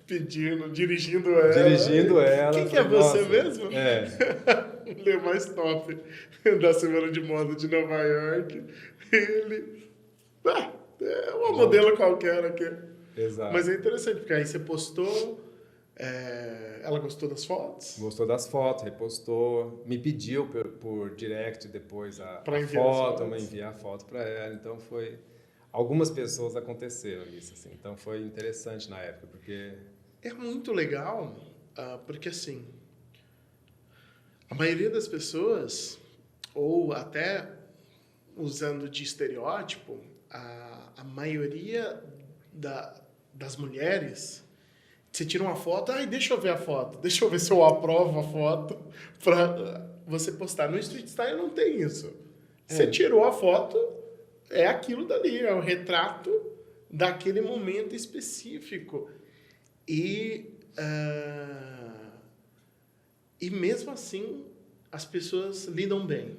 Dirigindo ela. Dirigindo ela. Quem que é você mesmo? Ele é mais top da Semana de Moda de Nova York. Ele... é uma modelo qualquer aqui. Exato. Mas é interessante, porque aí você postou... ela gostou das fotos? Gostou das fotos, repostou, me pediu por direct depois a foto, para enviar a foto para ela. Então foi... Algumas pessoas aconteceram isso, assim. Então foi interessante na época, porque... É muito legal, porque assim, a maioria das pessoas, ou até usando de estereótipo, a maioria das mulheres... Você tira uma foto, deixa eu ver a foto, deixa eu ver se eu aprovo a foto para você postar. No Street Style não tem isso. Você tirou a foto, é aquilo dali, é o retrato daquele momento específico. E mesmo assim, as pessoas lidam bem.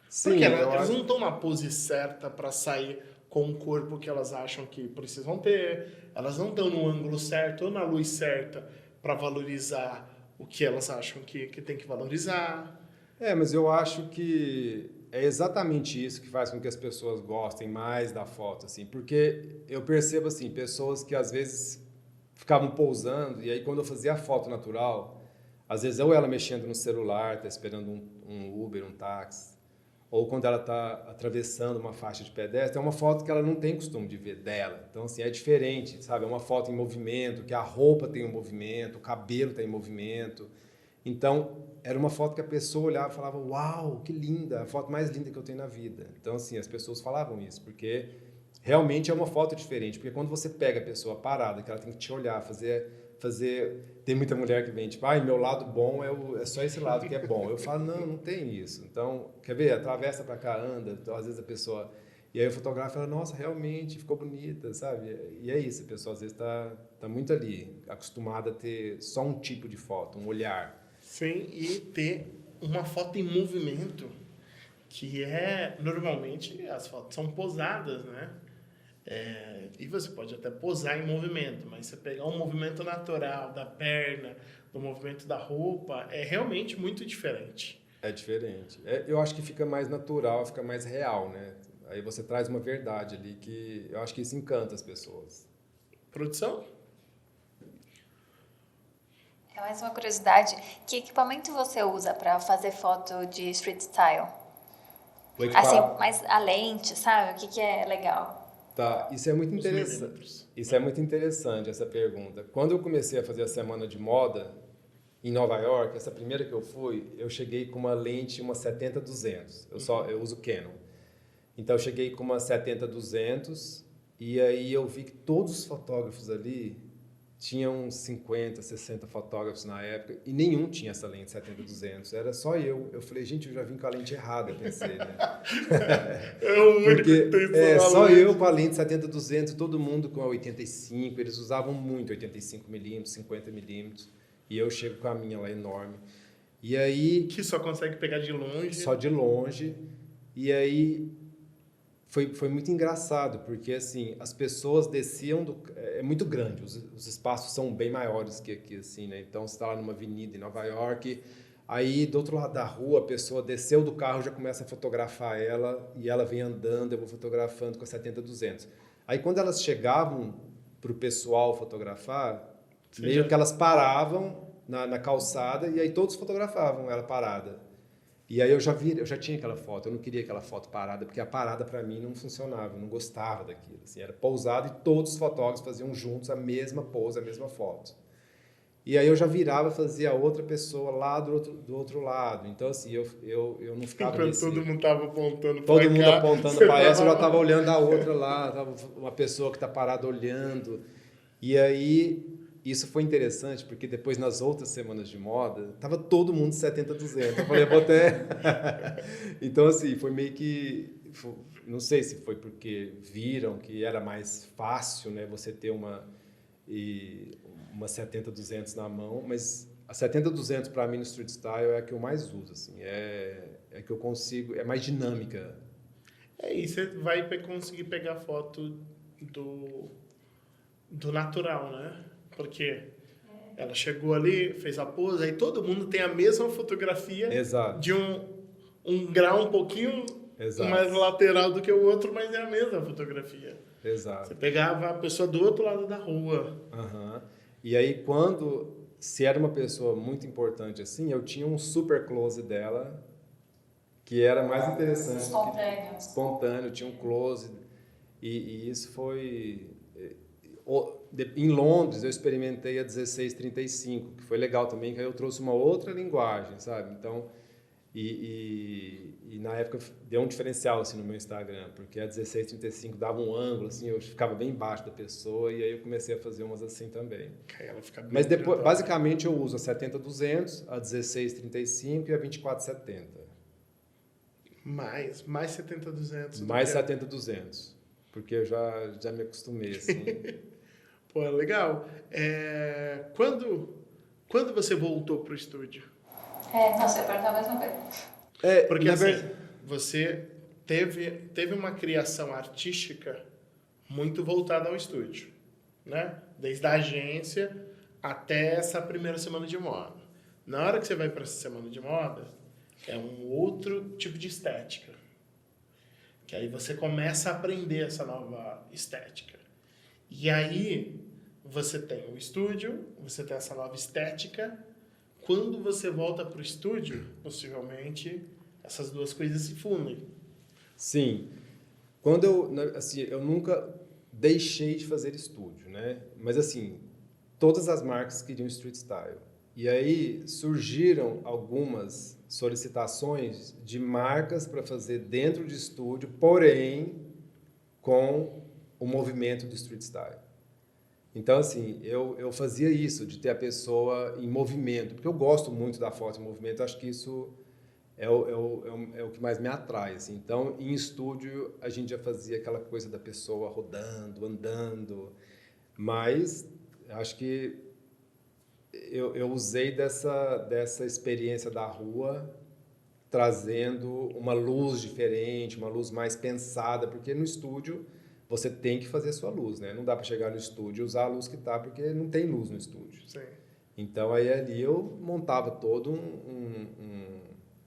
Sim, porque elas não estão na pose certa para sair com o corpo que elas acham que precisam ter, elas não estão no ângulo certo ou na luz certa para valorizar o que elas acham que tem que valorizar. Mas eu acho que é exatamente isso que faz com que as pessoas gostem mais da foto, assim, porque eu percebo, assim, pessoas que às vezes ficavam pousando, e aí quando eu fazia a foto natural, às vezes ou ela mexendo no celular, tá esperando um Uber, um táxi, ou quando ela está atravessando uma faixa de pedestre, é uma foto que ela não tem costume de ver dela. Então, assim, é diferente, sabe? É uma foto em movimento, que a roupa tem um movimento, o cabelo tem movimento. Então, era uma foto que a pessoa olhava e falava, uau, que linda, a foto mais linda que eu tenho na vida. Então, assim, as pessoas falavam isso, porque realmente é uma foto diferente, porque quando você pega a pessoa parada, que ela tem que te olhar, tem muita mulher que vem, tipo, meu lado bom é só esse lado que é bom. Eu falo, não tem isso. Então, quer ver? Atravessa pra cá, anda. Então, às vezes a pessoa... E aí o fotógrafo fala, nossa, realmente, ficou bonita, sabe? E é isso, a pessoa às vezes tá muito ali, acostumada a ter só um tipo de foto, um olhar. Sim, e ter uma foto em movimento, que normalmente as fotos são posadas, né? E você pode até posar em movimento, mas você pegar um movimento natural da perna, do movimento da roupa, é realmente muito diferente. É diferente. Eu acho que fica mais natural, fica mais real, né? Aí você traz uma verdade ali que eu acho que isso encanta as pessoas. Produção? É mais uma curiosidade. Que equipamento você usa para fazer foto de street style? Assim, mais a lente, sabe? O que é legal? Tá, isso é muito interessante. Isso é muito interessante, essa pergunta. Quando eu comecei a fazer a semana de moda em Nova York, essa primeira que eu fui, eu cheguei com uma lente, uma 70-200. Eu uso Canon. Então, eu cheguei com uma 70-200 e aí eu vi que todos os fotógrafos ali, tinham uns 50, 60 fotógrafos na época e nenhum tinha essa lente 70-200. Era só eu. Eu falei, gente, eu já vim com a lente errada, pensei, né? É o único que tem só eu com a lente 70-200, todo mundo com a 85. Eles usavam muito 85mm, 50mm. E eu chego com a minha lá enorme. E aí... Que só consegue pegar de longe. Só de longe. E aí... Foi muito engraçado, porque assim, as pessoas desciam é muito grande, os espaços são bem maiores que aqui, assim, né? Então, você está lá numa avenida em Nova York, aí do outro lado da rua, a pessoa desceu do carro, já começa a fotografar ela, e ela vem andando, eu vou fotografando com a 70-200. Aí, quando elas chegavam para o pessoal fotografar, meio que elas paravam na calçada, e aí todos fotografavam ela parada. E aí eu já tinha aquela foto, eu não queria aquela foto parada, porque a parada para mim não funcionava, eu não gostava daquilo. Assim, era pousado e todos os fotógrafos faziam juntos a mesma pose, a mesma foto. E aí eu já virava e fazia a outra pessoa lá do outro lado. Então, assim, eu não ficava Enquanto nesse... todo mundo estava apontando todo pra mundo cá, apontando para essa, eu já estava olhando a outra lá, tava uma pessoa que está parada olhando. E aí... Isso foi interessante, porque depois, nas outras semanas de moda, tava todo mundo 70-200. Eu falei, vou até... Então, assim, foi meio que... Não sei se foi porque viram que era mais fácil, né, você ter uma 70-200 na mão, mas a 70-200 para mim no street style é a que eu mais uso, assim, é que eu consigo, é mais dinâmica. E você vai conseguir pegar foto do natural, né? Porque ela chegou ali, fez a pose, aí todo mundo tem a mesma fotografia. Exato. De um grau um pouquinho Exato. mais lateral do que o outro, mas é a mesma fotografia. Exato. Você pegava a pessoa do outro lado da rua. Uhum. E aí, se era uma pessoa muito importante assim, eu tinha um super close dela, que era mais interessante. Espontâneo, tinha um close. E isso foi... Em Londres, eu experimentei a 16-35, que foi legal também, que aí eu trouxe uma outra linguagem, sabe? Então, e na época deu um diferencial assim no meu Instagram, porque a 16-35 dava um ângulo, assim, eu ficava bem embaixo da pessoa, e aí eu comecei a fazer umas assim também. Ela fica bem. Mas depois, basicamente, eu uso a 70-200, a 16-35 e a 24-70. Mais 70-200. Mais 70-200, porque eu já me acostumei, assim. Pô, legal. Quando você voltou pro estúdio? Não sei, perguntar mais uma vez. Porque assim, você teve uma criação artística muito voltada ao estúdio, né? Desde a agência até essa primeira semana de moda. Na hora que você vai para essa semana de moda, é um outro tipo de estética. Que aí você começa a aprender essa nova estética. E aí, você tem o estúdio, você tem essa nova estética. Quando você volta para o estúdio, possivelmente, essas duas coisas se fundem. Sim. Eu nunca deixei de fazer estúdio, né? Mas, assim, todas as marcas queriam street style. E aí, surgiram algumas solicitações de marcas para fazer dentro de estúdio, porém... com o movimento do street style. Então, assim, eu fazia isso, de ter a pessoa em movimento, porque eu gosto muito da foto em movimento, acho que isso é o que mais me atrai, assim. Então, em estúdio, a gente já fazia aquela coisa da pessoa rodando, andando, mas acho que eu usei dessa experiência da rua, trazendo uma luz diferente, uma luz mais pensada, porque no estúdio você tem que fazer a sua luz, né? Não dá para chegar no estúdio e usar a luz que tá, porque não tem luz no estúdio. Sim. Então, aí ali eu montava todo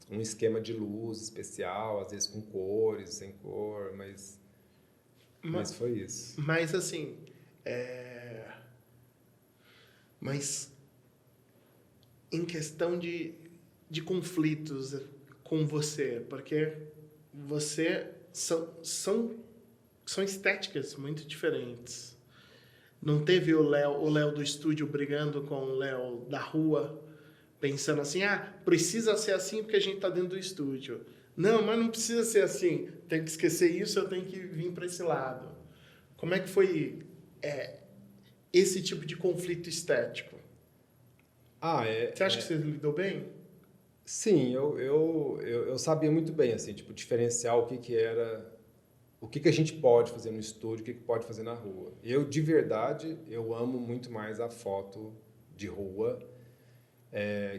um esquema de luz especial, às vezes com cores, sem cor, mas foi isso. Mas, assim, mas em questão de conflitos com você, porque você são estéticas muito diferentes. Não teve o Léo do estúdio brigando com o Léo da rua, pensando assim, precisa ser assim porque a gente tá dentro do estúdio. Não, mas não precisa ser assim. Tem que esquecer isso, eu tenho que vir para esse lado. Como é que foi esse tipo de conflito estético? Você acha que você lidou bem? Sim, eu sabia muito bem, assim, tipo, diferenciar o que era, o que a gente pode fazer no estúdio, o que pode fazer na rua. De verdade, eu amo muito mais a foto de rua,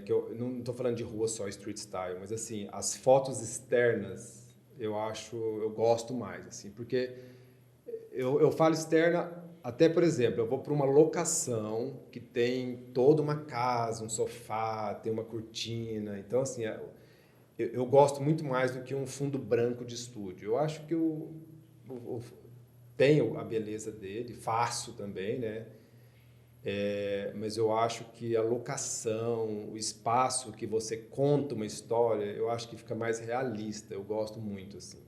que eu não estou falando de rua só street style, mas, assim, as fotos externas, eu gosto mais, assim, porque eu falo externa. Até, por exemplo, eu vou para uma locação que tem toda uma casa, um sofá, tem uma cortina. Então, assim, eu gosto muito mais do que um fundo branco de estúdio. Eu acho que tenho a beleza dele, faço também, né? Mas eu acho que a locação, o espaço que você conta uma história, eu acho que fica mais realista. Eu gosto muito, assim.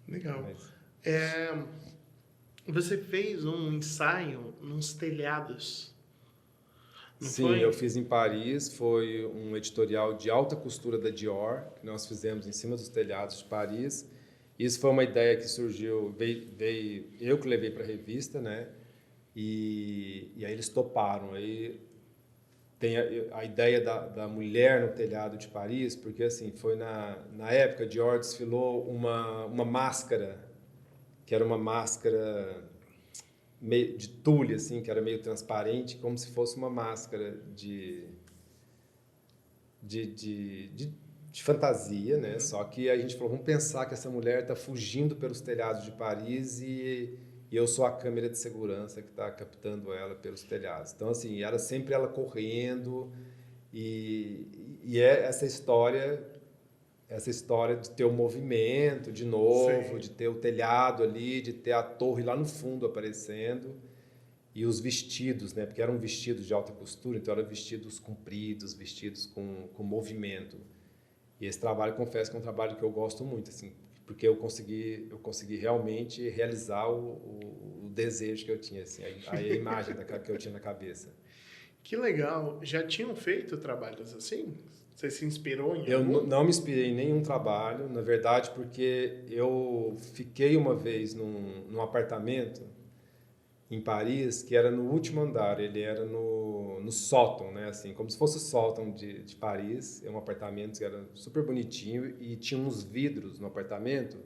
Legal. Você fez um ensaio nos telhados, não Sim, foi? eu fiz em Paris, foi um editorial de alta costura da Dior, que nós fizemos em cima dos telhados de Paris. Isso foi uma ideia que surgiu, veio eu que levei para a revista, né? E aí eles toparam. Aí tem a ideia da mulher no telhado de Paris, porque assim, foi na época a Dior desfilou uma máscara, que era uma máscara meio de tule, assim, que era meio transparente, como se fosse uma máscara de fantasia, né? Só que a gente falou, vamos pensar que essa mulher está fugindo pelos telhados de Paris e eu sou a câmera de segurança que está captando ela pelos telhados. Então, assim, era sempre ela correndo e essa história de ter o movimento de novo, Sim. de ter o telhado ali, de ter a torre lá no fundo aparecendo e os vestidos, né? Porque eram vestidos de alta costura, então eram vestidos compridos, vestidos com movimento. E esse trabalho, confesso que é um trabalho que eu gosto muito, assim, porque eu consegui realmente realizar o desejo que eu tinha, assim, a imagem que eu tinha na cabeça. Que legal. Já tinham feito trabalhos assim? Você se inspirou em Eu algum? não me inspirei em nenhum trabalho, na verdade, porque eu fiquei uma vez num apartamento em Paris, que era no último andar, ele era no sótão, né? Assim, como se fosse o sótão de Paris, é um apartamento que era super bonitinho e tinha uns vidros no apartamento,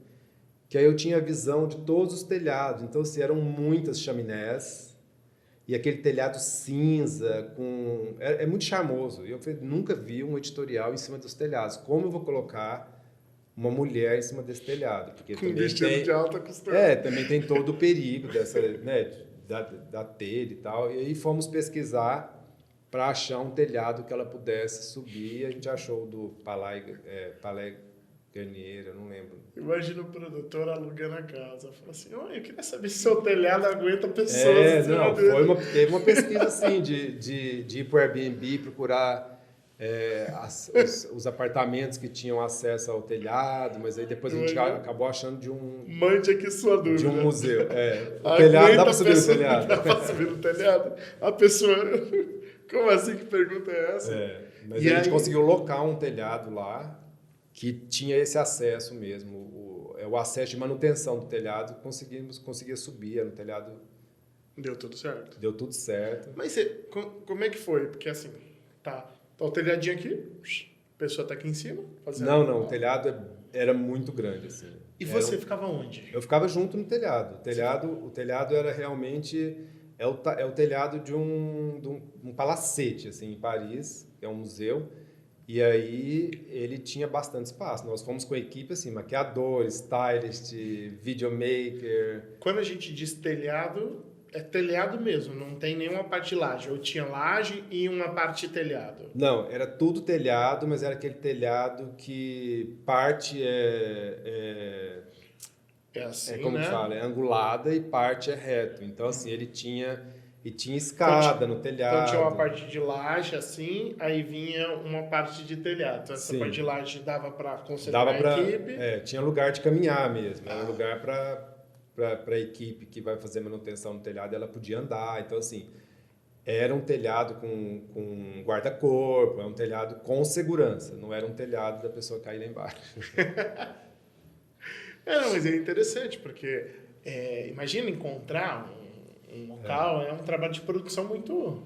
que aí eu tinha a visão de todos os telhados, então assim, eram muitas chaminés, e aquele telhado cinza, é muito charmoso. Eu nunca vi um editorial em cima dos telhados. Como eu vou colocar uma mulher em cima desse telhado? Porque Com vestido de alta costura. também tem todo o perigo dessa, né, da telha e tal. E aí fomos pesquisar para achar um telhado que ela pudesse subir. E a gente achou do Palais Garnier, eu não lembro. Imagina o produtor alugando a casa. Fala assim, olha, eu queria saber se seu telhado aguenta pessoas. Teve uma pesquisa assim, de ir para o Airbnb, procurar os apartamentos que tinham acesso ao telhado, mas aí depois a gente acabou achando Mande aqui sua dúvida. De um museu. O telhado dá para subir no telhado. Dá para subir no telhado? A pessoa... Como assim? Que pergunta é essa? Mas a gente conseguiu locar um telhado lá, que tinha esse acesso mesmo, o acesso de manutenção do telhado, conseguia subir no telhado. Deu tudo certo. Deu tudo certo. Mas como é que foi? Porque assim, tá o telhadinho aqui, a pessoa tá aqui em cima fazendo... Não, o telhado era muito grande, assim. E você ficava onde? Eu ficava junto no telhado. O telhado era realmente... É o telhado de um palacete, assim, em Paris, que é um museu. E aí ele tinha bastante espaço. Nós fomos com a equipe, assim, maquiador, stylist, videomaker. Quando a gente diz telhado, é telhado mesmo, não tem nenhuma parte de laje. Ou tinha laje e uma parte de telhado. Não, era tudo telhado, mas era aquele telhado que parte é assim, como né? fala, é angulada e parte é reto. Então, assim, ele tinha escada no telhado. Então tinha uma parte de laje assim, aí vinha uma parte de telhado. Então, essa Sim. parte de laje dava para concentrar a equipe. Tinha lugar de caminhar mesmo. Era lugar para a equipe que vai fazer manutenção no telhado, ela podia andar. Então, assim, era um telhado com guarda-corpo, era um telhado com segurança. Não era um telhado da pessoa cair lá embaixo. Não, mas é interessante, porque imagina encontrar um local, é um trabalho de produção muito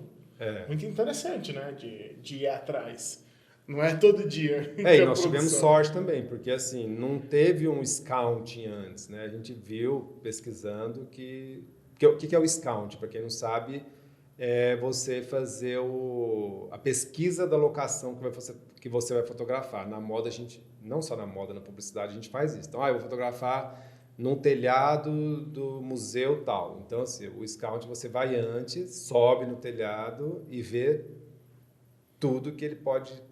interessante, né? De ir atrás. Não é todo dia. E nós tivemos sorte também, porque assim, não teve um scouting antes, né? A gente viu, pesquisando, que o que é o scouting? Para quem não sabe, é você fazer a pesquisa da locação que você vai fotografar. Na moda, a gente, não só na moda, na publicidade, a gente faz isso. Então, eu vou fotografar num telhado do museu tal. Então, assim, o scout, você vai antes, sobe no telhado e vê tudo que ele pode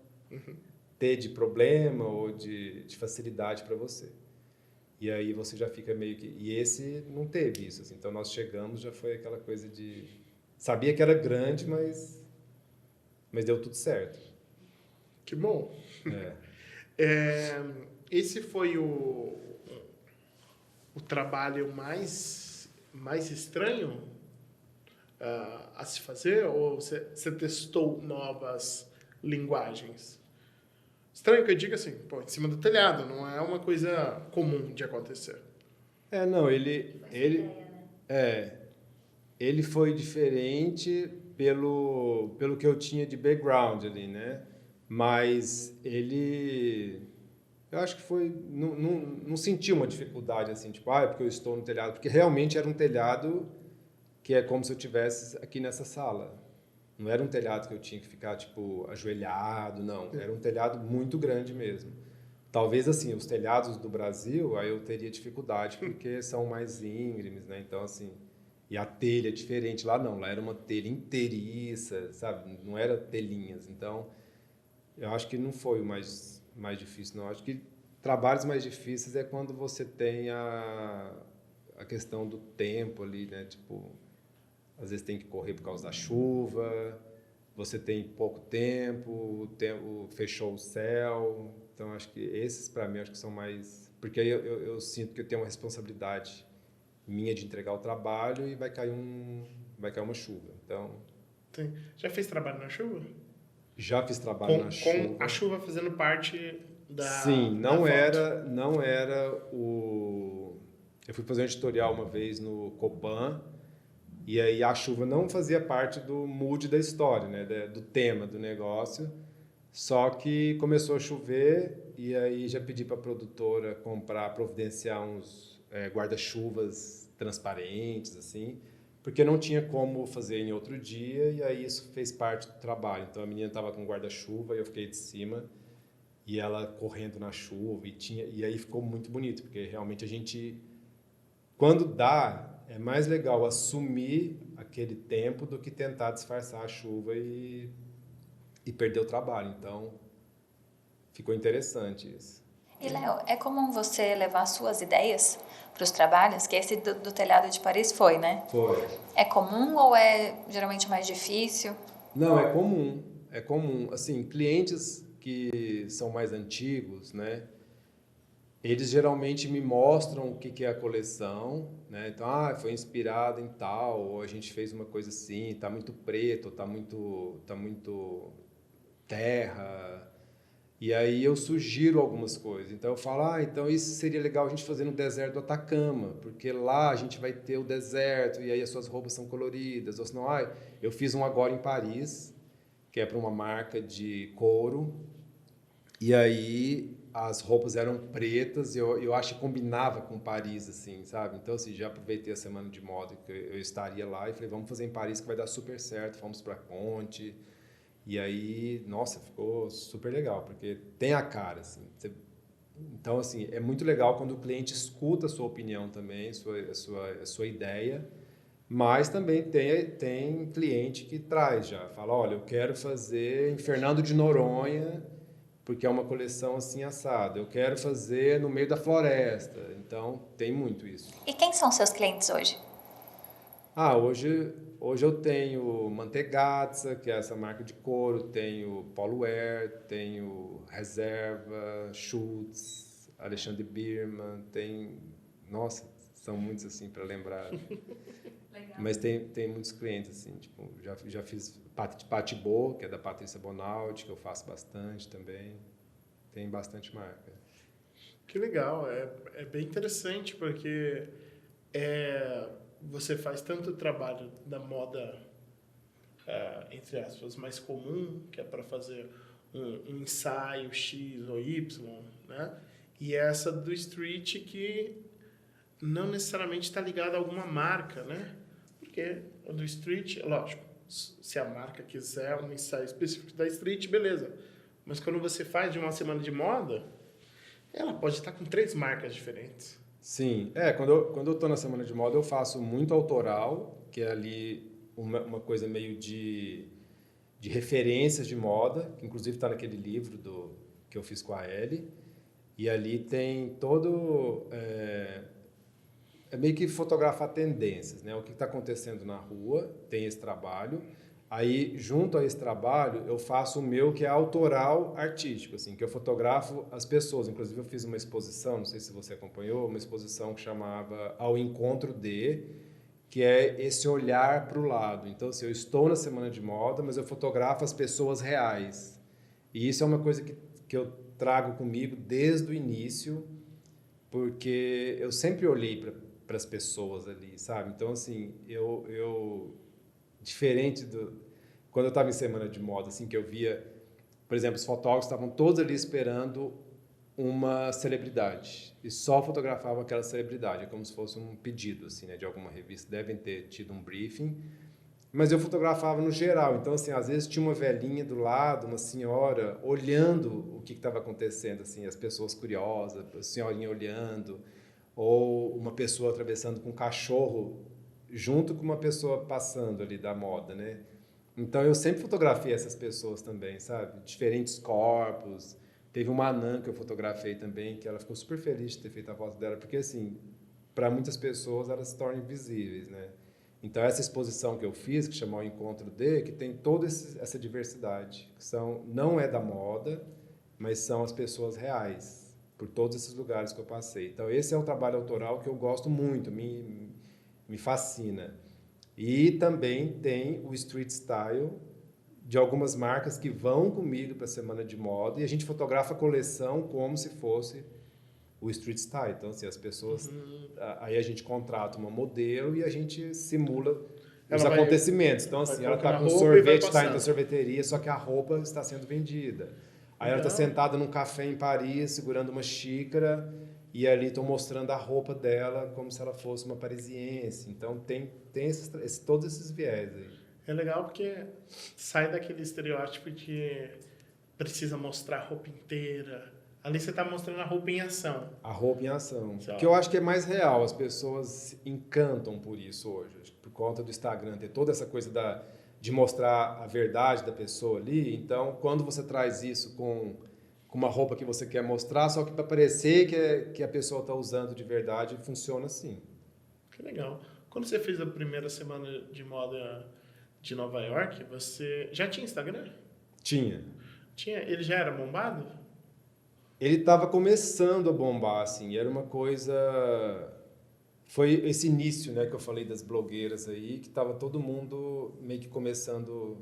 ter de problema ou de facilidade para você. E aí você já fica meio que... E esse não teve isso, assim. Então, nós chegamos, já foi aquela coisa de... Sabia que era grande, mas deu tudo certo. Que bom. Esse foi o trabalho mais estranho a se fazer? Ou você testou novas linguagens? Estranho que eu diga assim, em cima do telhado, não é uma coisa comum de acontecer. Não, ele foi diferente pelo que eu tinha de background ali, né? Mas eu acho que foi, não senti uma dificuldade assim, tipo, porque eu estou no telhado, porque realmente era um telhado que é como se eu estivesse aqui nessa sala. Não era um telhado que eu tinha que ficar, tipo, ajoelhado, não. Era um telhado muito grande mesmo. Talvez, assim, os telhados do Brasil, aí eu teria dificuldade, porque são mais íngremes, né? Então, assim, e a telha é diferente. Lá não, lá era uma telha inteiriça, sabe? Não era telhinhas. Então, eu acho que não foi o mais difícil, não. Eu acho que trabalhos mais difíceis é quando você tem a questão do tempo ali, né? Tipo, às vezes tem que correr por causa da chuva, você tem pouco tempo, o tempo fechou o céu. Então, acho que esses, para mim, acho que são mais... Porque aí eu sinto que eu tenho uma responsabilidade minha de entregar o trabalho e vai cair uma chuva. Então... Sim. Já fez trabalho na chuva? Já fiz trabalho na chuva. Com a chuva fazendo parte da... Sim, não era o... Eu fui fazer um editorial uma vez no Copan, e aí a chuva não fazia parte do mood da história, né, do tema do negócio. Só que começou a chover e aí já pedi para a produtora providenciar uns guarda-chuvas transparentes, assim, porque não tinha como fazer em outro dia, e aí isso fez parte do trabalho. Então a menina estava com guarda-chuva e eu fiquei de cima, e ela correndo na chuva, e aí ficou muito bonito, porque realmente a gente, quando dá, é mais legal assumir aquele tempo do que tentar disfarçar a chuva e perder o trabalho. Então, ficou interessante isso. E, Léo, é comum você levar suas ideias para os trabalhos? Que esse do telhado de Paris foi, né? Foi. É comum ou é geralmente mais difícil? Não, é comum. É comum. Assim, clientes que são mais antigos, né? Eles geralmente me mostram o que é a coleção, né? Então, foi inspirado em tal, ou a gente fez uma coisa assim, tá muito preto, tá muito terra. E aí eu sugiro algumas coisas. Então eu falo, então isso seria legal a gente fazer no deserto do Atacama, porque lá a gente vai ter o deserto e aí as suas roupas são coloridas. Ou senão, eu fiz um agora em Paris, que é para uma marca de couro, e aí as roupas eram pretas e eu acho que combinava com Paris, assim, sabe? Então, assim, já aproveitei a semana de moda que eu estaria lá e falei, vamos fazer em Paris que vai dar super certo. Fomos para Conte. E aí, nossa, ficou super legal, porque tem a cara, assim. Então, assim, é muito legal quando o cliente escuta a sua opinião também, a sua ideia, mas também tem cliente que traz já, fala, olha, eu quero fazer em Fernando de Noronha, porque é uma coleção assim assada. Eu quero fazer no meio da floresta. Então, tem muito isso. E quem são seus clientes hoje? Hoje eu tenho Mantegazza, que é essa marca de couro, tenho Polo Wear, tenho Reserva, Schutz, Alexandre Birman, nossa, são muitos assim para lembrar. Legal. Mas tem muitos clientes assim, tipo, já fiz Patibô, que é da Patrícia Bonaldi, que eu faço bastante também. Tem bastante marca. Que legal, é bem interessante porque você faz tanto o trabalho da moda, entre aspas, mais comum, que é para fazer um ensaio X ou Y, né? E essa do street que não necessariamente está ligada a alguma marca, né? Porque o do street, lógico, se a marca quiser um ensaio específico da street, beleza. Mas quando você faz de uma semana de moda, ela pode estar com 3 marcas diferentes. Sim, quando eu estou na semana de moda eu faço muito autoral, que é ali uma coisa meio de referências de moda, que inclusive está naquele livro que eu fiz com a Ellie, e ali tem todo... É meio que fotografar tendências, né? O que está acontecendo na rua, tem esse trabalho. Aí, junto a esse trabalho, eu faço o meu, que é autoral artístico, assim, que eu fotografo as pessoas. Inclusive, eu fiz uma exposição, não sei se você acompanhou, uma exposição que chamava Ao Encontro de, que é esse olhar para o lado. Então, assim, eu estou na semana de moda, mas eu fotografo as pessoas reais. E isso é uma coisa que eu trago comigo desde o início, porque eu sempre olhei para as pessoas ali, sabe? Então, assim, diferente quando eu estava em semana de moda, assim, que eu via, por exemplo, os fotógrafos estavam todos ali esperando uma celebridade e só fotografavam aquela celebridade, é como se fosse um pedido, assim, né, de alguma revista, devem ter tido um briefing, mas eu fotografava no geral. Então, assim, às vezes tinha uma velhinha do lado, uma senhora olhando o que estava acontecendo, assim, as pessoas curiosas, a senhorinha olhando, ou uma pessoa atravessando com um cachorro junto com uma pessoa passando ali da moda, né? Então eu sempre fotografei essas pessoas também, sabe? Diferentes corpos. Teve uma anã que eu fotografei também, que ela ficou super feliz de ter feito a foto dela, porque assim, para muitas pessoas elas se tornam invisíveis, né? Então essa exposição que eu fiz, que chamou o Encontro D, que tem toda essa diversidade, que não é da moda, mas são as pessoas reais, por todos esses lugares que eu passei. Então esse é um trabalho autoral que eu gosto muito, me fascina. E também tem o street style de algumas marcas que vão comigo para a semana de moda e a gente fotografa a coleção como se fosse o street style. Então, assim, as pessoas... Aí a gente contrata uma modelo e a gente simula os acontecimentos. Então, assim, ela está com sorvete, está indo à sorveteria, só que a roupa está sendo vendida. Aí ela está sentada num café em Paris, segurando uma xícara, e ali estão mostrando a roupa dela como se ela fosse uma parisiense. Então, tem todos esses viés aí. É legal porque sai daquele estereótipo de precisa mostrar a roupa inteira. Ali você está mostrando a roupa em ação. A roupa em ação. Que eu acho que é mais real. As pessoas encantam por isso hoje. Por conta do Instagram, ter toda essa coisa de mostrar a verdade da pessoa ali. Então, quando você traz isso com uma roupa que você quer mostrar, só que para parecer que a pessoa está usando de verdade, funciona assim. Que legal. Quando você fez a primeira semana de moda de Nova York, você já tinha Instagram? Tinha. Ele já era bombado? Ele estava começando a bombar, assim. Era uma coisa... Foi esse início, né, que eu falei das blogueiras aí, que estava todo mundo meio que começando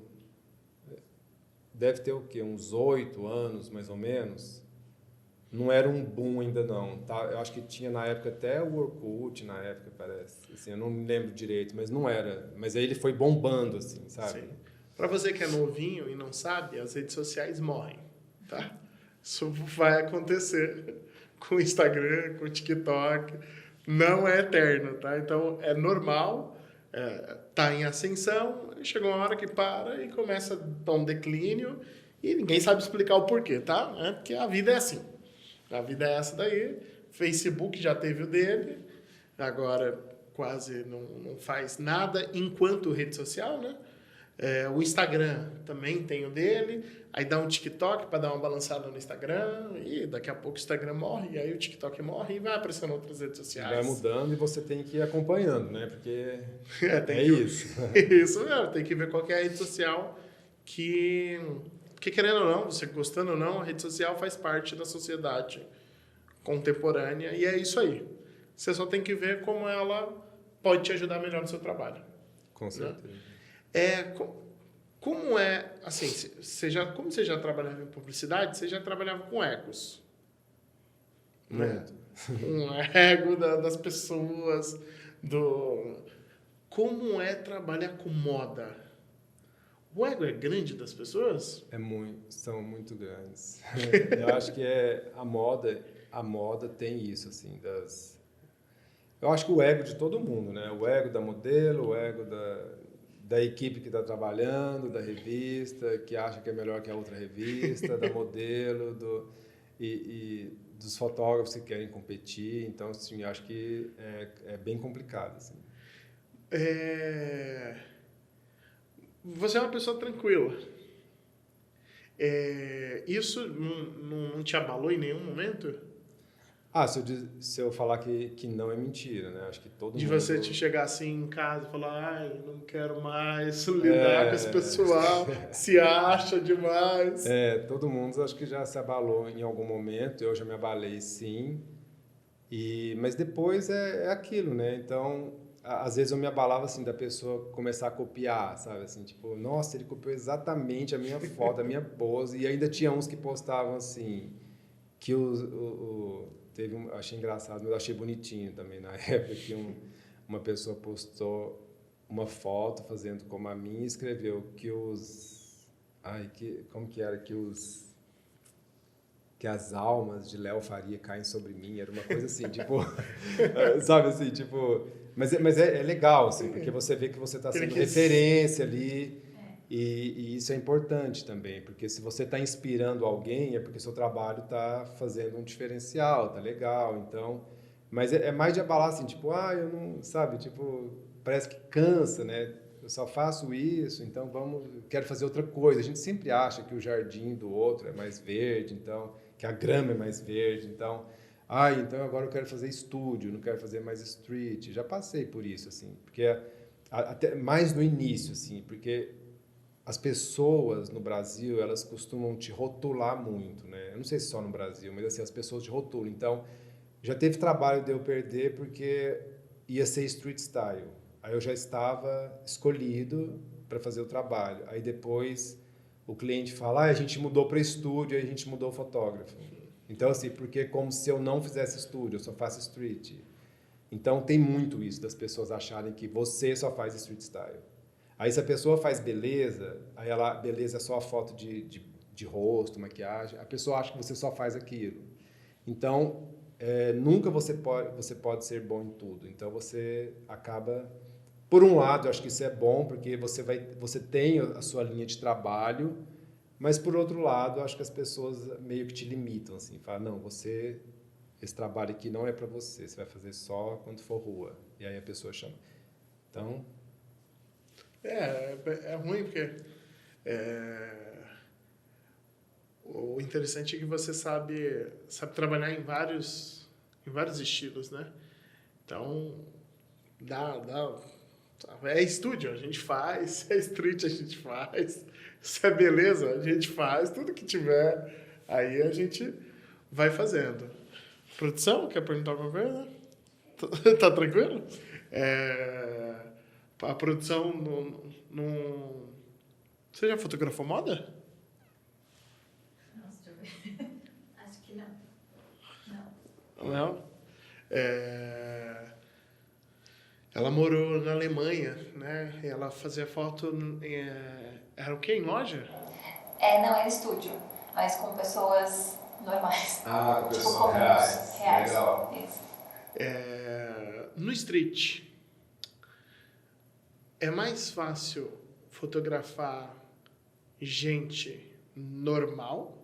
deve ter o quê? Uns 8 anos, mais ou menos. Não era um boom ainda não, tá? Eu acho que tinha na época até o Orkut, na época, parece. Assim, eu não me lembro direito, mas não era. Mas aí ele foi bombando, assim, sabe? Sim. Para você que é novinho e não sabe, as redes sociais morrem, tá? Isso vai acontecer com o Instagram, com o TikTok. Não é eterno, tá? Então, é normal, tá em ascensão, chega uma hora que para e começa a dar um declínio e ninguém sabe explicar o porquê, tá? Porque a vida é assim. A vida é essa daí. Facebook já teve o dele, agora quase não faz nada enquanto rede social, né? O Instagram também tem o dele, aí dá um TikTok para dar uma balançada no Instagram, e daqui a pouco o Instagram morre, e aí o TikTok morre e vai aparecendo outras redes sociais. Vai mudando e você tem que ir acompanhando, né? Porque isso. Isso mesmo, tem que ver qual que é a rede social que querendo ou não, você gostando ou não, a rede social faz parte da sociedade contemporânea, e é isso aí. Você só tem que ver como ela pode te ajudar melhor no seu trabalho. Com certeza. Né? Como é, assim, como você já trabalhava em publicidade, você já trabalhava com egos. Né? Um ego das pessoas, como é trabalhar com moda? O ego é grande das pessoas? São muito grandes. Eu acho que a moda tem isso, assim, eu acho que o ego de todo mundo, né? O ego da modelo, o ego da equipe que está trabalhando, da revista, que acha que é melhor que a outra revista, da modelo, e dos fotógrafos que querem competir. Então, assim, eu acho que é bem complicado, assim. Você é uma pessoa tranquila. Isso não te abalou em nenhum momento? Se eu falar que não é mentira, né? Acho que todo De mundo... você te chegar assim em casa e falar, ai, não quero mais lidar com esse pessoal, se acha demais. Todo mundo acho que já se abalou em algum momento, eu já me abalei sim, mas depois é aquilo, né? Então, às vezes eu me abalava assim da pessoa começar a copiar, sabe? Assim, tipo, nossa, ele copiou exatamente a minha foto, a minha pose, e ainda tinha uns que postavam assim, que achei engraçado, mas eu achei bonitinho também na época, que uma pessoa postou uma foto fazendo como a minha e escreveu como que era? Que as almas de Léo Faria caem sobre mim, era uma coisa assim, tipo, sabe assim, tipo, mas é legal, assim, porque você vê que você está sendo referência ali, e isso é importante também, porque se você está inspirando alguém, é porque seu trabalho está fazendo um diferencial, tá legal, então, mas é mais de abalar assim, tipo, eu não, sabe, tipo, parece que cansa, né? Eu só faço isso, então quero fazer outra coisa. A gente sempre acha que o jardim do outro é mais verde, então, que a grama é mais verde, então, então agora eu quero fazer estúdio, não quero fazer mais street. Já passei por isso, assim, porque até mais no início, assim, porque as pessoas no Brasil, elas costumam te rotular muito, né? Eu não sei se só no Brasil, mas assim, as pessoas te rotulam. Então, já teve trabalho de eu perder porque ia ser street style. Aí eu já estava escolhido para fazer o trabalho. Aí depois o cliente fala, a gente mudou para estúdio, aí a gente mudou o fotógrafo. Então, assim, porque é como se eu não fizesse estúdio, eu só faço street. Então, tem muito isso das pessoas acharem que você só faz street style. Aí, se a pessoa faz beleza, beleza é só a foto de rosto, maquiagem, a pessoa acha que você só faz aquilo. Então, nunca você pode ser bom em tudo. Então, você acaba... Por um lado, eu acho que isso é bom, porque você tem a sua linha de trabalho, mas, por outro lado, eu acho que as pessoas meio que te limitam, assim, falam, não, esse trabalho aqui não é para você, você vai fazer só quando for rua. E aí a pessoa chama. Então... É ruim, porque o interessante é que você sabe trabalhar em vários estilos, né? Então, é estúdio, a gente faz, é street, a gente faz, se é beleza, a gente faz, tudo que tiver, aí a gente vai fazendo. Produção, quer perguntar alguma coisa? Tá tranquilo? A produção não... Você já fotografou moda? Não? Ela morou na Alemanha, né? E ela fazia foto... era o quê? Em loja? Não era estúdio, mas com pessoas normais. Ah, Tipo, pessoas comuns, reais. Legal. Isso. No street, é mais fácil fotografar gente normal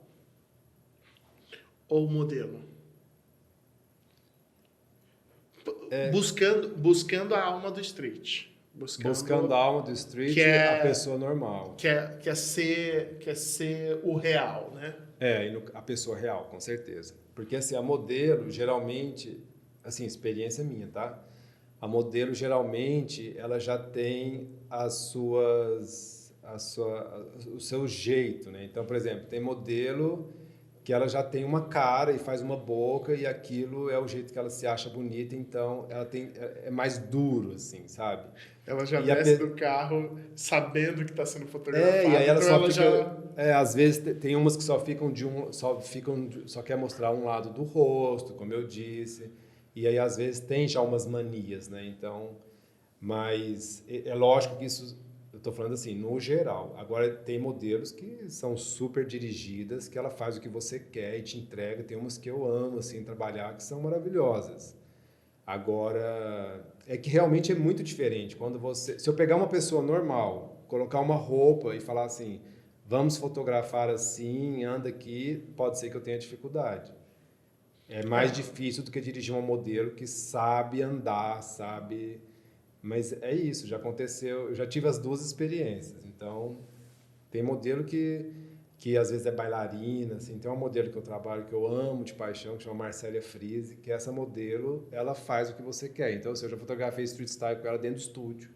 ou modelo? Buscando a alma do street. Buscando a alma do street, a pessoa normal. Quer ser o real, né? A pessoa real, com certeza. Porque assim, a modelo, geralmente, assim, experiência minha, tá? A modelo, geralmente, ela já tem o seu jeito, né? Então, por exemplo, tem modelo que ela já tem uma cara e faz uma boca e aquilo é o jeito que ela se acha bonita, então ela é mais duro, assim, sabe? Ela já desce do carro sabendo que está sendo fotografada. E aí ela então só fica... às vezes tem umas que só quer mostrar um lado do rosto, como eu disse. E aí às vezes tem já umas manias, né? Então, mas é lógico que isso eu estou falando assim, no geral. Agora tem modelos que são super dirigidas, que ela faz o que você quer e te entrega. Tem umas que eu amo assim trabalhar que são maravilhosas. Agora, é que realmente é muito diferente. Se eu pegar uma pessoa normal, colocar uma roupa e falar assim, vamos fotografar assim, anda aqui, pode ser que eu tenha dificuldade. É mais difícil do que dirigir um modelo que sabe andar, sabe... Mas é isso, já aconteceu, eu já tive as duas experiências. Então, tem modelo que às vezes é bailarina, assim. Tem uma modelo que eu trabalho que eu amo de paixão, que chama Marcélia Frise, que essa modelo, ela faz o que você quer. Então, eu já fotografei street style com ela dentro do estúdio.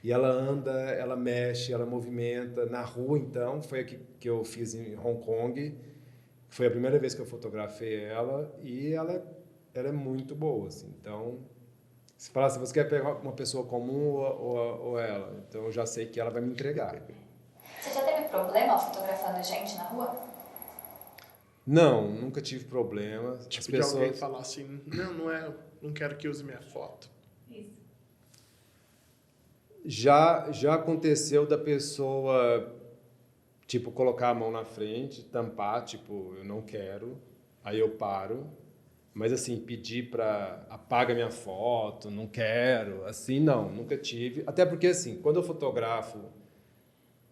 E ela anda, ela mexe, ela movimenta. Na rua, então, foi aqui que eu fiz em Hong Kong. Foi a primeira vez que eu fotografei ela e ela é muito boa, assim. Então, se falar assim, você quer pegar uma pessoa comum ou ela? Então, eu já sei que ela vai me entregar. Você já teve problema fotografando gente na rua? Não, nunca tive problema. Tipo, de alguém falar assim, não quero que use minha foto. Isso. Já aconteceu da pessoa, tipo, colocar a mão na frente, tampar, tipo, eu não quero, aí eu paro. Mas, assim, pedir para apaga minha foto, não quero, assim, não, nunca tive. Até porque, assim, quando eu fotografo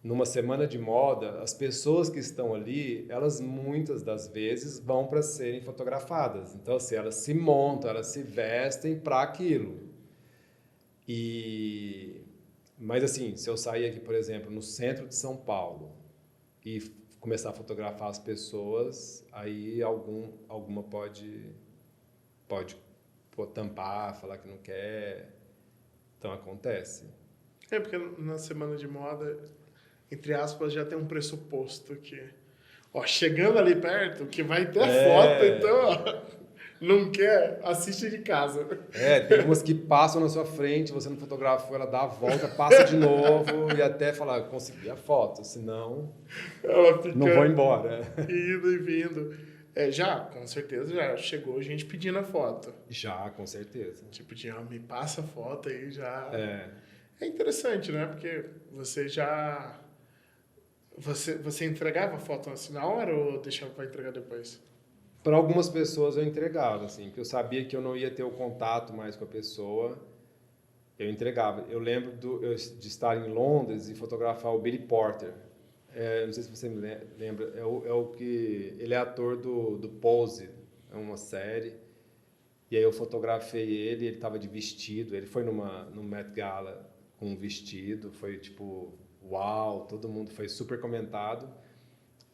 numa semana de moda, as pessoas que estão ali, elas muitas das vezes vão para serem fotografadas. Então, assim, elas se montam, elas se vestem para aquilo. Mas, assim, se eu sair aqui, por exemplo, no centro de São Paulo e começar a fotografar as pessoas, aí alguma pode tampar, falar que não quer. Então, acontece. Porque na semana de moda, entre aspas, já tem um pressuposto que, chegando ali perto, que vai ter foto, então, não quer, assiste de casa. Tem umas que passam na sua frente, você não fotografou, ela dá a volta, passa de novo e até falar, consegui a foto, senão ela fica não vou embora. Indo e vindo. Com certeza, já chegou gente pedindo a foto. Já, com certeza. Tipo, me passa a foto aí já. É interessante, né? Porque você já... Você entregava a foto assim na hora ou deixava para entregar depois? Para algumas pessoas eu entregava, assim, porque eu sabia que eu não ia ter o contato mais com a pessoa, eu entregava. Eu lembro de estar em Londres e fotografar o Billy Porter. Não sei se você me lembra, ele é ator do Pose, é uma série, e aí eu fotografei ele estava de vestido, ele foi no Met Gala com um vestido, foi tipo, uau, todo mundo foi super comentado.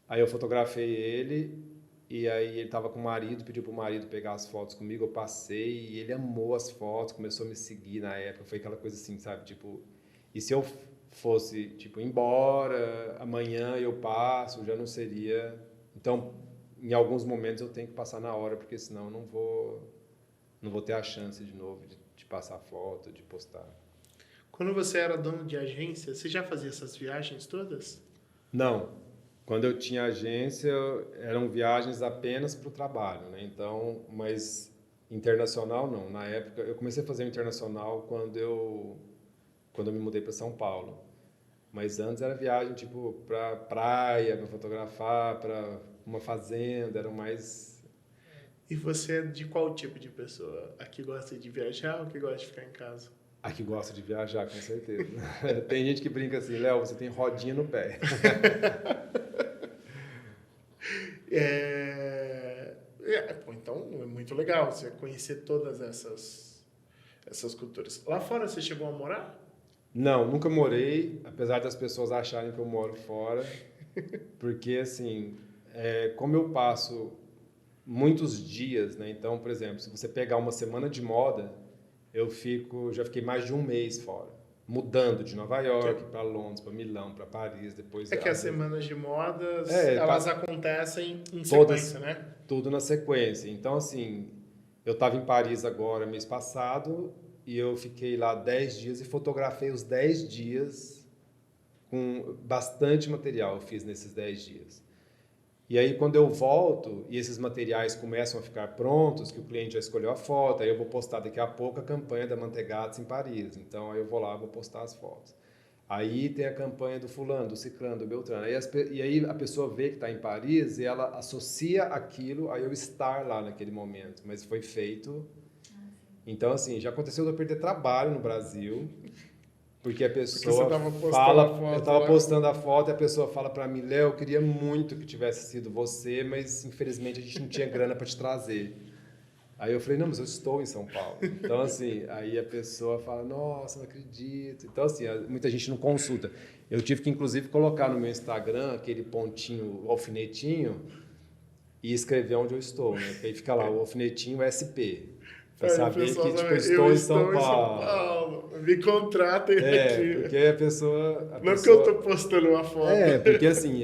Aí eu fotografei ele, e aí ele estava com o marido, pediu para o marido pegar as fotos comigo, eu passei, e ele amou as fotos, começou a me seguir na época, foi aquela coisa assim, sabe, tipo, e se eu fosse, tipo, embora, amanhã eu passo, já não seria... Então, em alguns momentos eu tenho que passar na hora, porque senão eu não vou ter a chance de novo de passar foto, de postar. Quando você era dono de agência, você já fazia essas viagens todas? Não. Quando eu tinha agência, eram viagens apenas para o trabalho, né? Então, mas internacional, não. Na época, eu comecei a fazer o internacional quando eu me mudei para São Paulo. Mas antes era viagem, tipo, para praia, para fotografar, para uma fazenda, era mais... E você é de qual tipo de pessoa? A que gosta de viajar ou que gosta de ficar em casa? A que gosta de viajar, com certeza. Tem gente que brinca assim, Léo, você tem rodinha no pé. Pô, então é muito legal você conhecer todas essas culturas. Lá fora você chegou a morar? Não, nunca morei, apesar das pessoas acharem que eu moro fora, porque assim, como eu passo muitos dias, né? Então, por exemplo, se você pegar uma semana de moda, já fiquei mais de um mês fora, mudando de Nova York para Londres, para Milão, para Paris, depois... É que as semanas de modas, elas acontecem em todas, sequência, né? tudo na sequência. Então, assim, eu estava em Paris agora, mês passado, e eu fiquei lá 10 dias e fotografei os 10 dias com bastante material eu fiz nesses 10 dias. E aí, quando eu volto e esses materiais começam a ficar prontos, que o cliente já escolheu a foto, aí eu vou postar daqui a pouco a campanha da Mantegados em Paris. Então, aí eu vou lá, vou postar as fotos. Aí tem a campanha do fulano, do ciclano, do beltrano. E aí a pessoa vê que está em Paris e ela associa aquilo a eu estar lá naquele momento. Mas foi feito... Então, assim, já aconteceu de eu perder trabalho no Brasil, porque a pessoa eu estava postando a foto e a pessoa fala para mim, Léo, eu queria muito que tivesse sido você, mas infelizmente a gente não tinha grana para te trazer. Aí eu falei, não, mas eu estou em São Paulo. Então, assim, aí a pessoa fala, nossa, não acredito. Então, assim, muita gente não consulta. Eu tive que, inclusive, colocar no meu Instagram aquele pontinho, o alfinetinho, e escrever onde eu estou, né? Porque aí fica lá, o alfinetinho SP. Para saber que, tipo, eu estou em São Paulo. Me contratem aqui. Porque a pessoa... Não que eu estou postando uma foto. Porque assim,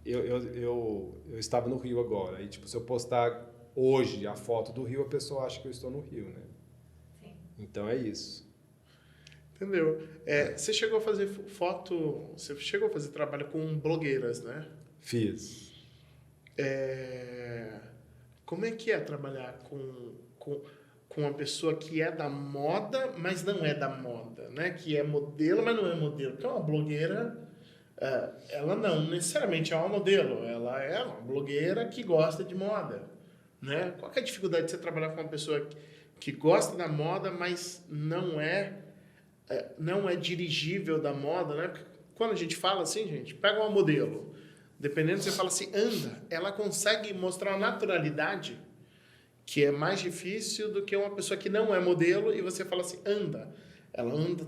eu estava no Rio agora, e tipo, se eu postar hoje a foto do Rio, a pessoa acha que eu estou no Rio, né? Sim. Então é isso. Entendeu? Você chegou a fazer você chegou a fazer trabalho com blogueiras, né? Fiz. Como é que é trabalhar com uma pessoa que é da moda, mas não é da moda, né? Que é modelo, mas não é modelo. Porque uma blogueira, ela não necessariamente é uma modelo, ela é uma blogueira que gosta de moda, né? Qual que é a dificuldade de você trabalhar com uma pessoa que gosta da moda, mas não é dirigível da moda, né? Porque quando a gente fala assim, gente, pega uma modelo, dependendo, você fala assim, anda, ela consegue mostrar uma naturalidade que é mais difícil do que uma pessoa que não é modelo e você fala assim, anda. Ela anda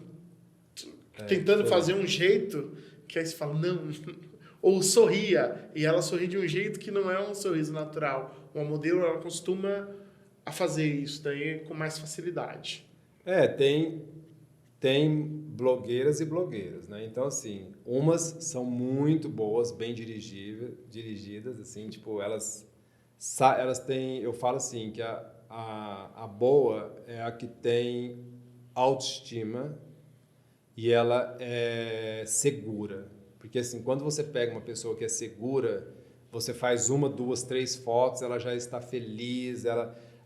tentando fazer um jeito que aí você fala, não. Ou sorria, e ela sorri de um jeito que não é um sorriso natural. Uma modelo, ela costuma a fazer isso daí com mais facilidade. Tem blogueiras e blogueiras, né? Então, assim, umas são muito boas, bem dirigidas, assim, tipo, elas têm, eu falo assim, que a boa é a que tem autoestima e ela é segura. Porque, assim, quando você pega uma pessoa que é segura, você faz 1, 2, 3 fotos, ela já está feliz,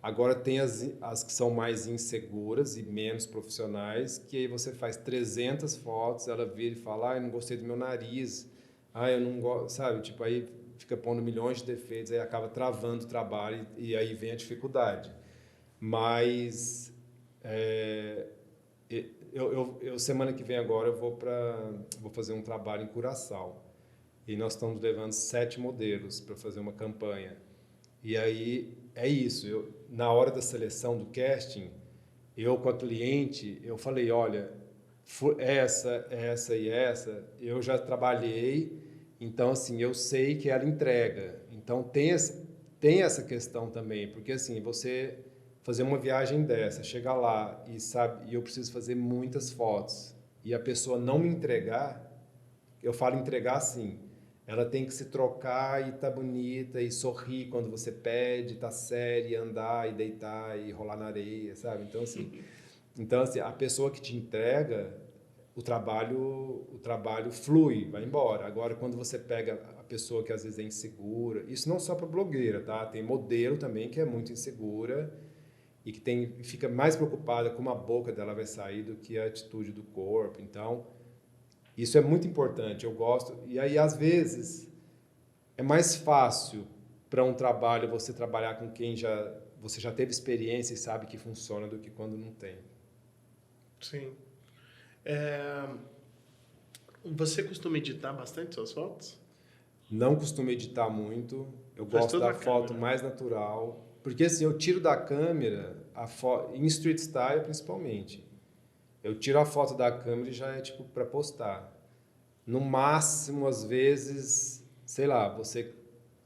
Agora tem as que são mais inseguras e menos profissionais, que aí você faz 300 fotos, ela vira e fala, eu não gostei do meu nariz, eu não gosto, sabe? Tipo, aí fica pondo milhões de defeitos, aí acaba travando o trabalho e aí vem a dificuldade. Mas eu semana que vem agora eu vou fazer um trabalho em Curaçao e nós estamos levando 7 modelos para fazer uma campanha. E aí é isso, na hora da seleção do casting, eu com a cliente, eu falei, olha, essa e essa, eu já trabalhei, então assim, eu sei que ela entrega. Então tem essa questão também, porque assim, você fazer uma viagem dessa, chegar lá e eu preciso fazer muitas fotos, e a pessoa não me entregar, eu falo entregar assim, ela tem que se trocar e tá bonita e sorrir quando você pede, tá séria, andar e deitar e rolar na areia, sabe? Então assim, a pessoa que te entrega, o trabalho flui, vai embora. Agora, quando você pega a pessoa que às vezes é insegura, isso não só para blogueira, tá? Tem modelo também que é muito insegura e que fica mais preocupada como a boca dela vai sair do que a atitude do corpo. Então, isso é muito importante, eu gosto. E aí, às vezes, é mais fácil para um trabalho você trabalhar com quem você já teve experiência e sabe que funciona do que quando não tem. Sim. Você costuma editar bastante suas fotos? Não costumo editar muito, eu Faz gosto tudo da na foto câmera. mais natural. Porque assim, eu tiro da câmera, em street style principalmente, eu tiro a foto da câmera e já é tipo para postar. No máximo, às vezes, sei lá,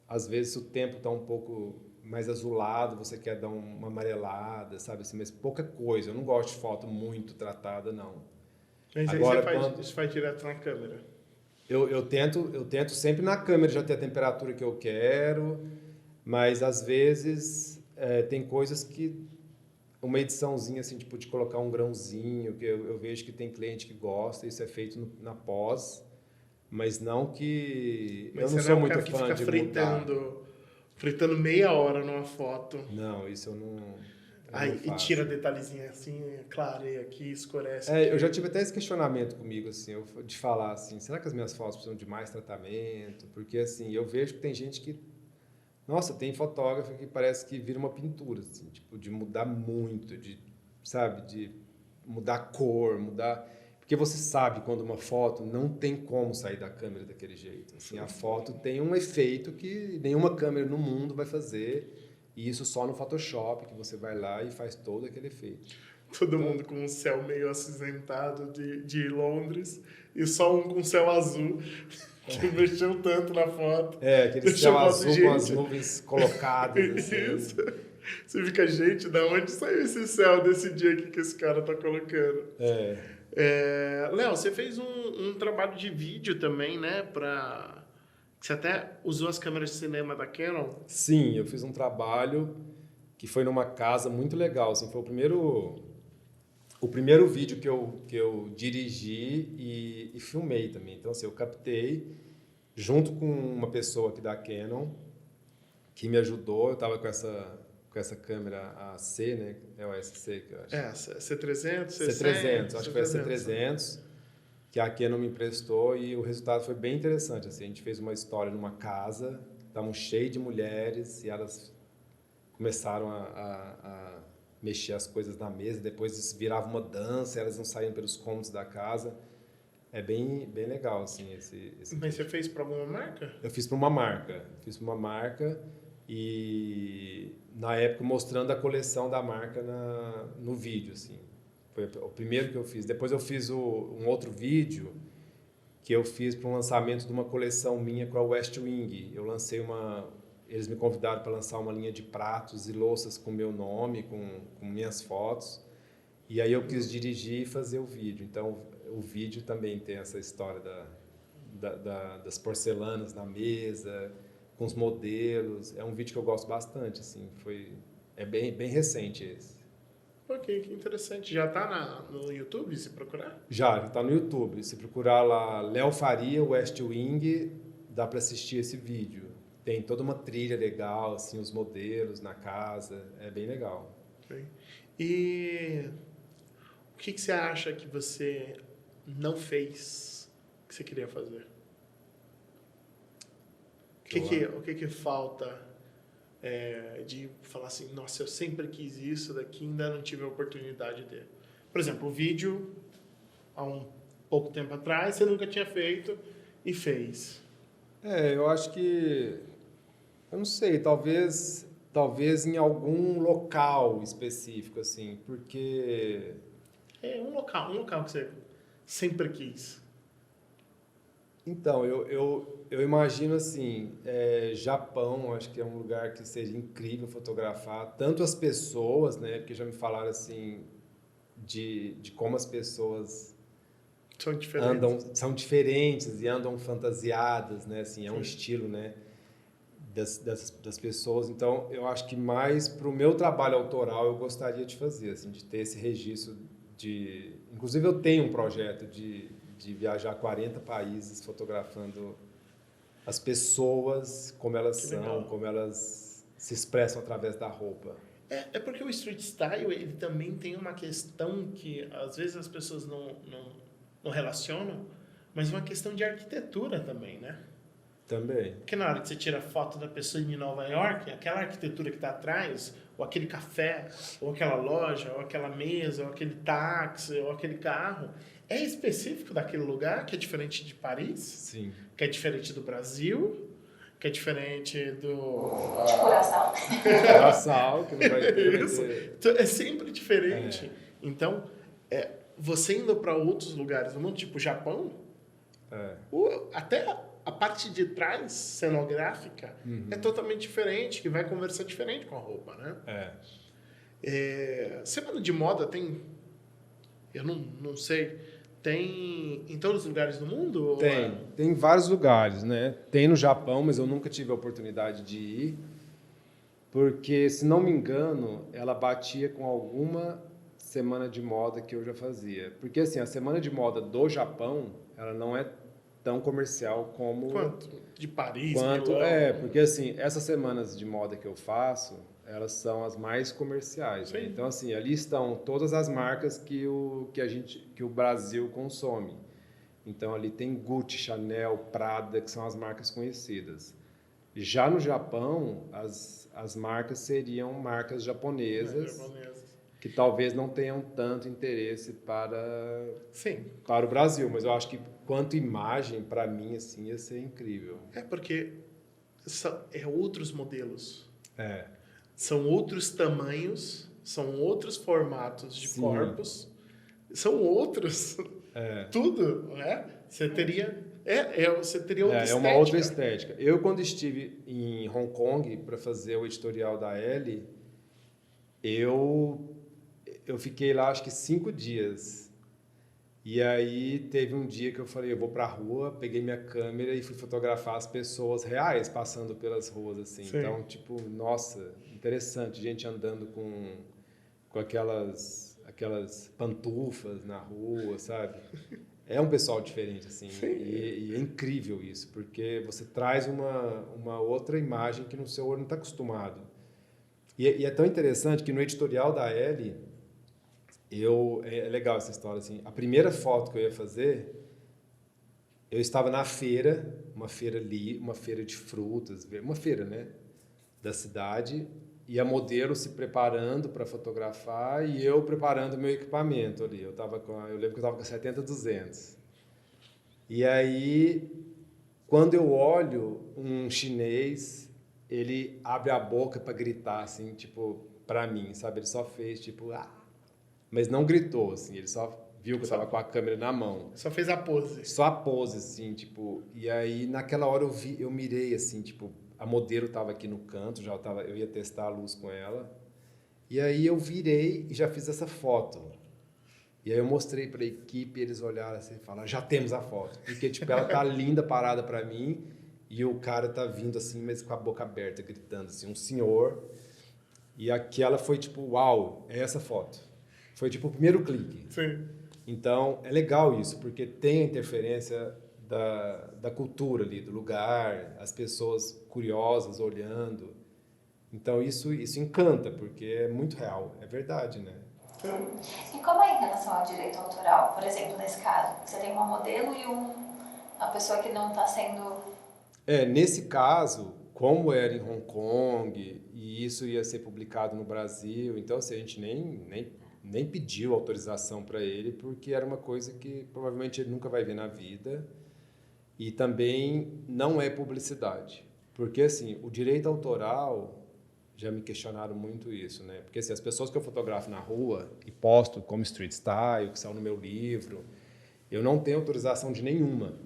às vezes o tempo está um pouco mais azulado, você quer dar uma amarelada, sabe assim, mas pouca coisa. Eu não gosto de foto muito tratada, não. Mas aí Agora, você faz direto na câmera. eu tento sempre na câmera já ter a temperatura que eu quero, mas às vezes tem coisas que uma ediçãozinha assim, tipo de colocar um grãozinho, que eu vejo que tem cliente que gosta, isso é feito na pós, mas não que Mas eu não você não é sou o muito cara que fã fica de mudar. fritando meia hora numa foto. Não, isso eu não Aí, e tira faço. detalhezinho assim, clareia aqui, escurece aqui. Eu já tive até esse questionamento comigo, assim, de falar assim, será que as minhas fotos precisam de mais tratamento? Porque, assim, eu vejo que tem gente que... Nossa, tem fotógrafo que parece que vira uma pintura, assim, tipo, de mudar muito, sabe, de mudar a cor, mudar... Porque você sabe quando uma foto não tem como sair da câmera daquele jeito. Assim, a foto tem um efeito que nenhuma câmera no mundo vai fazer, e isso só no Photoshop, que você vai lá e faz todo aquele efeito. Todo Então, mundo com um céu meio acinzentado de Londres e só um com céu azul que mexeu tanto na foto. aquele Deixou céu a foto, azul com as gente. nuvens colocadas, assim. Isso. Você fica, gente, da onde saiu esse céu desse dia aqui que esse cara tá colocando? Léo, você fez um trabalho de vídeo também, né? Você até usou as câmeras de cinema da Canon. Sim, eu fiz um trabalho que foi numa casa muito legal, assim, foi o primeiro vídeo que eu dirigi e filmei também. Então, assim, eu captei junto com uma pessoa aqui da Canon que me ajudou. Eu estava com essa câmera AC, né? É o SC que eu acho. C300, C300, acho que foi a C300. C300 que a Canon me emprestou e o resultado foi bem interessante. Assim, a gente fez uma história numa casa, estavam cheios de mulheres e elas começaram a mexer as coisas na mesa, depois virava uma dança, elas não saíam pelos cômodos da casa. É bem legal, assim, esse Mas você fez para alguma marca? Eu fiz para uma marca e na época mostrando a coleção da marca no vídeo, assim. Foi o primeiro que eu fiz. Depois eu fiz um outro vídeo que eu fiz para um lançamento de uma coleção minha com a West Wing. Eles me convidaram para lançar uma linha de pratos e louças com meu nome, com minhas fotos. E aí eu quis dirigir e fazer o vídeo. Então, o vídeo também tem essa história das porcelanas na mesa, com os modelos. É um vídeo que eu gosto bastante, assim. É bem recente esse. Ok, que interessante. Já tá no YouTube, se procurar? Já está no YouTube. Se procurar lá Léo Faria, West Wing, dá para assistir esse vídeo. Tem toda uma trilha legal, assim, os modelos na casa. É bem legal. Ok. E o que você acha que você não fez que você queria fazer? O que falta de falar assim, nossa, eu sempre quis isso daqui, ainda não tive a oportunidade de... Por exemplo, o vídeo, há um pouco tempo atrás, você nunca tinha feito e fez. Eu acho que... Eu não sei, talvez em algum local específico, assim, porque... Um local que você sempre quis. Então, eu imagino assim, Japão, acho que é um lugar que seria incrível fotografar, tanto as pessoas, né, porque já me falaram assim, de como as pessoas são diferentes e andam fantasiadas, né, assim, é um estilo, né, das pessoas. Então, eu acho que mais para o meu trabalho autoral eu gostaria de fazer, assim, de ter esse registro Inclusive, eu tenho um projeto de viajar 40 países fotografando as pessoas, como elas são, como elas se expressam através da roupa. É porque o street style, ele também tem uma questão que às vezes as pessoas não relacionam, mas uma questão de arquitetura também, né? Também. Porque na hora que você tira foto da pessoa em Nova York, aquela arquitetura que está atrás, ou aquele café, ou aquela loja, ou aquela mesa, ou aquele táxi, ou aquele carro, é específico daquele lugar, que é diferente de Paris, Sim. que é diferente do Brasil, que é diferente do... De coração. Coração, que não vai ter. Isso. Então, é sempre diferente. Então, você indo para outros lugares do mundo, tipo o Japão, até a parte de trás, cenográfica, é totalmente diferente, que vai conversar diferente com a roupa, né? Semana de moda tem... Eu não sei... Tem em todos os lugares do mundo? Tem em vários lugares, né? Tem no Japão, mas eu nunca tive a oportunidade de ir, porque, se não me engano, ela batia com alguma semana de moda que eu já fazia. Porque, assim, a semana de moda do Japão, ela não é tão comercial como... Quanto? De Paris, Quanto, Milão? porque, assim, essas semanas de moda que eu faço, elas são as mais comerciais, né? Sim. Então, assim, ali estão todas as marcas que o Brasil consome. Então, ali tem Gucci, Chanel, Prada, que são as marcas conhecidas. Já no Japão, as marcas seriam marcas japonesas, que talvez não tenham tanto interesse para o Brasil. Mas eu acho que, quanto imagem, para mim, assim, ia ser incrível. Porque é outros modelos. É. São outros tamanhos, são outros formatos de Sim. corpos, são outros. Tudo, né? Você teria outra estética. É uma outra estética. Eu, quando estive em Hong Kong para fazer o editorial da Elle, eu fiquei lá, acho que 5 dias. E aí teve um dia que eu falei, eu vou para a rua, peguei minha câmera e fui fotografar as pessoas reais passando pelas ruas, assim. Sim. Então, tipo, nossa, interessante, gente andando com aquelas pantufas na rua, sabe? É um pessoal diferente, assim, e é incrível isso, porque você traz uma outra imagem que no seu olho não está acostumado. E é tão interessante que no editorial da Elle, é legal essa história, assim, a primeira foto que eu ia fazer, eu estava na feira, uma feira de frutas, uma feira, né, da cidade, e a modelo se preparando para fotografar e eu preparando o meu equipamento ali. Eu lembro que eu estava com a 70-200. E aí, quando eu olho um chinês, ele abre a boca para gritar, assim, tipo, para mim, sabe? Ele só fez, tipo, mas não gritou, assim, ele só viu que eu estava com a câmera na mão. Só fez a pose. Só a pose, assim, tipo, e aí naquela hora eu mirei, assim, tipo, a modelo estava aqui no canto, eu ia testar a luz com ela. E aí eu virei e já fiz essa foto. E aí eu mostrei para a equipe, eles olharam assim e falaram, já temos a foto. Porque, tipo, ela tá linda parada para mim e o cara tá vindo assim, mas com a boca aberta, gritando assim, um senhor. E aquela foi tipo, uau, é essa foto. Foi tipo o primeiro clique. Sim. Então, é legal isso, porque tem a interferência da cultura ali, do lugar, as pessoas curiosas olhando. Então, isso encanta, porque é muito real, é verdade, né? E como é em relação ao direito autoral, por exemplo, nesse caso? Você tem uma modelo e uma pessoa que não está sendo... Nesse caso, como era em Hong Kong, e isso ia ser publicado no Brasil, então assim, a gente nem pediu autorização para ele, porque era uma coisa que provavelmente ele nunca vai ver na vida. E também não é publicidade. Porque, assim, o direito autoral, já me questionaram muito isso, né? Porque, assim, as pessoas que eu fotografo na rua e posto como street style, que são no meu livro, eu não tenho autorização de nenhuma,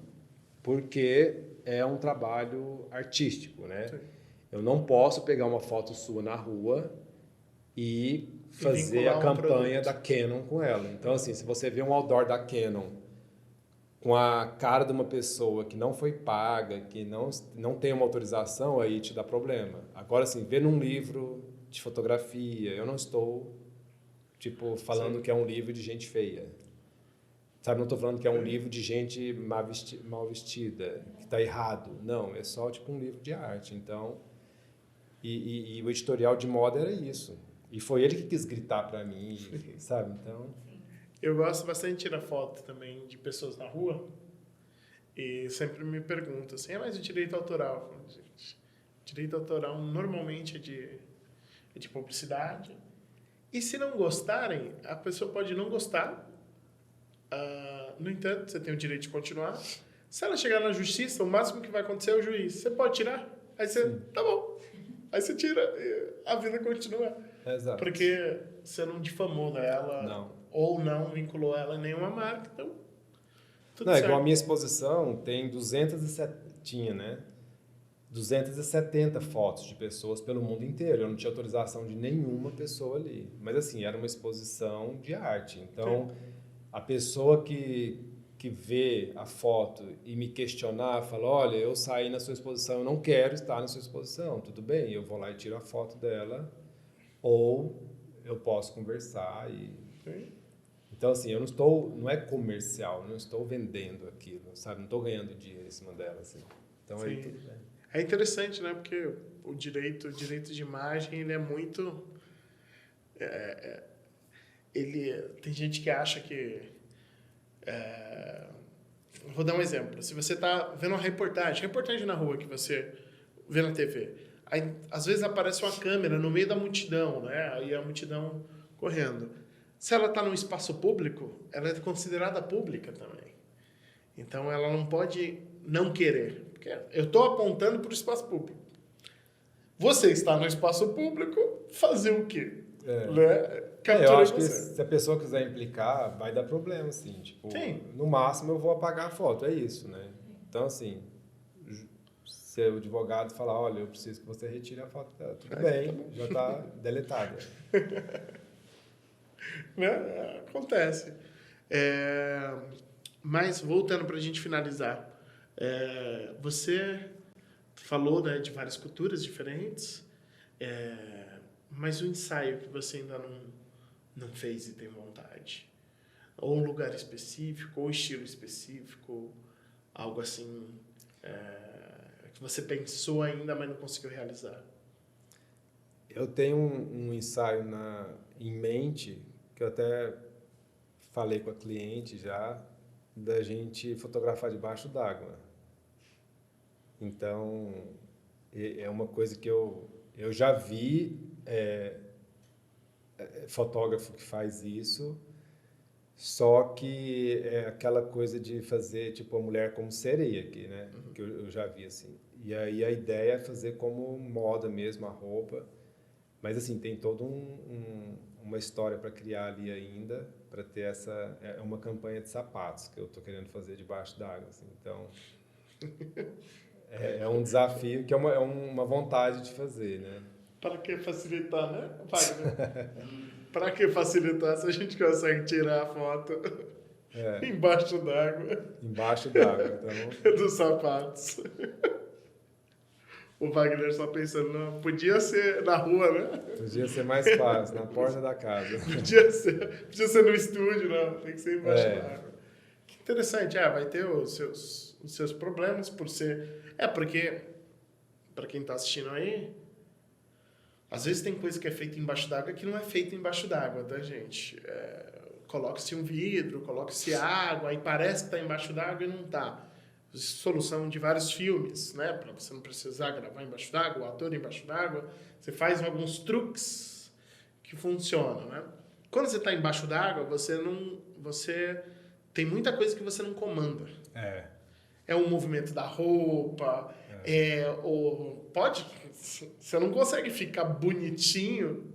porque é um trabalho artístico, né? Sim. Eu não posso pegar uma foto sua na rua e fazer a campanha da Canon com ela. Então, assim, se você vê um outdoor da Canon com a cara de uma pessoa que não foi paga, que não tem uma autorização, aí te dá problema. Agora, assim, ver num livro de fotografia, eu não estou, tipo, falando Sim. que é um livro de gente feia. Sabe, não estou falando que é um livro de gente mal vestida, que está errado. Não, é só, tipo, um livro de arte. Então, e o editorial de moda era isso. E foi ele que quis gritar para mim, sabe? Então... Eu gosto bastante de tirar foto também de pessoas na rua. E sempre me perguntam assim, mas o direito autoral? Eu falo, gente, direito autoral normalmente é de publicidade. E se não gostarem, a pessoa pode não gostar. No entanto, você tem o direito de continuar. Se ela chegar na justiça, o máximo que vai acontecer é o juiz. Você pode tirar? Aí você, tá bom. Aí você tira e a vida continua. Exato. Porque você não difamou ela. Não. Ou não vinculou ela a nenhuma marca. Então, tudo Não, certo. igual a minha exposição tem 270 fotos de pessoas pelo mundo inteiro. Eu não tinha autorização de nenhuma pessoa ali. Mas, assim, era uma exposição de arte. Então, a pessoa que vê a foto e me questionar, fala, olha, eu saí na sua exposição, eu não quero estar na sua exposição. Tudo bem, eu vou lá e tiro a foto dela. Ou eu posso conversar e... Sim. Então, assim, não é comercial, não estou vendendo aquilo, sabe? Não estou ganhando dinheiro em cima dela, assim. Então, aí tudo bem. É interessante, né? Porque o direito de imagem, ele é muito... tem gente que acha que... vou dar um exemplo. Se você está vendo uma reportagem na rua que você vê na TV, aí, às vezes aparece uma câmera no meio da multidão, né? Aí a multidão correndo. Se ela está num espaço público, ela é considerada pública também. Então, ela não pode não querer. Porque eu estou apontando para o espaço público. Você está no espaço público, fazer o quê? Né? Eu acho que se a pessoa quiser implicar, vai dar problema, assim. Tipo, sim. No máximo, eu vou apagar a foto, é isso, né? Então, assim, se o advogado falar, olha, eu preciso que você retire a foto dela, tudo bem, já está deletada. Né? Acontece. Mas, voltando para a gente finalizar, você falou, né, de várias culturas diferentes, mas o ensaio que você ainda não fez e tem vontade? Ou um lugar específico, ou estilo específico, algo assim que você pensou ainda, mas não conseguiu realizar? Eu tenho um ensaio em mente, que eu até falei com a cliente já, da gente fotografar debaixo d'água. Então, é uma coisa que eu já vi fotógrafo que faz isso, só que é aquela coisa de fazer tipo a mulher como sereia aqui, né? Uhum. Que eu já vi assim. E aí a ideia é fazer como moda mesmo a roupa, mas assim tem toda uma história para criar ali ainda, para ter essa uma campanha de sapatos que eu estou querendo fazer debaixo d'água, assim. Então é um desafio que é uma vontade de fazer, né? Para que facilitar, né, Wagner? Para que facilitar se a gente consegue tirar a foto embaixo d'água? Embaixo d'água, então... dos sapatos. O Wagner só pensando, não, podia ser na rua, né? Podia ser mais fácil, na porta da casa. Podia ser no estúdio, não, tem que ser embaixo d'água. Que interessante, vai ter os seus problemas por ser... porque, para quem está assistindo aí, às vezes tem coisa que é feita embaixo d'água que não é feita embaixo d'água, tá, gente? Coloca-se um vidro, coloca-se água, aí parece que está embaixo d'água e não está. Solução de vários filmes, né? Para você não precisar gravar embaixo d'água, o ator embaixo d'água. Você faz alguns truques que funcionam, né? Quando você está embaixo d'água, você tem muita coisa que você não comanda. É o movimento da roupa, você não consegue ficar bonitinho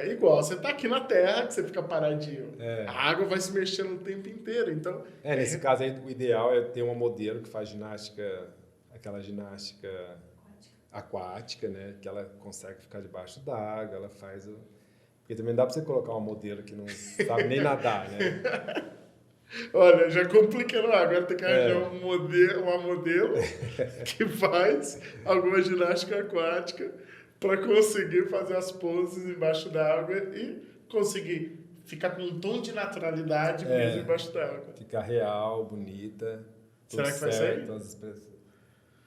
igual você tá aqui na Terra, que você fica paradinho. A água vai se mexendo o tempo inteiro, então... nesse caso aí, o ideal é ter uma modelo que faz aquela ginástica aquática, né? Que ela consegue ficar debaixo d'água, ela faz o... Porque também dá para você colocar uma modelo que não sabe nem nadar, né? Olha, já complicando, agora tem que arranjar uma modelo que faz alguma ginástica aquática para conseguir fazer as poses embaixo d'água e conseguir ficar com um tom de naturalidade mesmo embaixo d'água. Ficar real, bonita. Será que vai sair?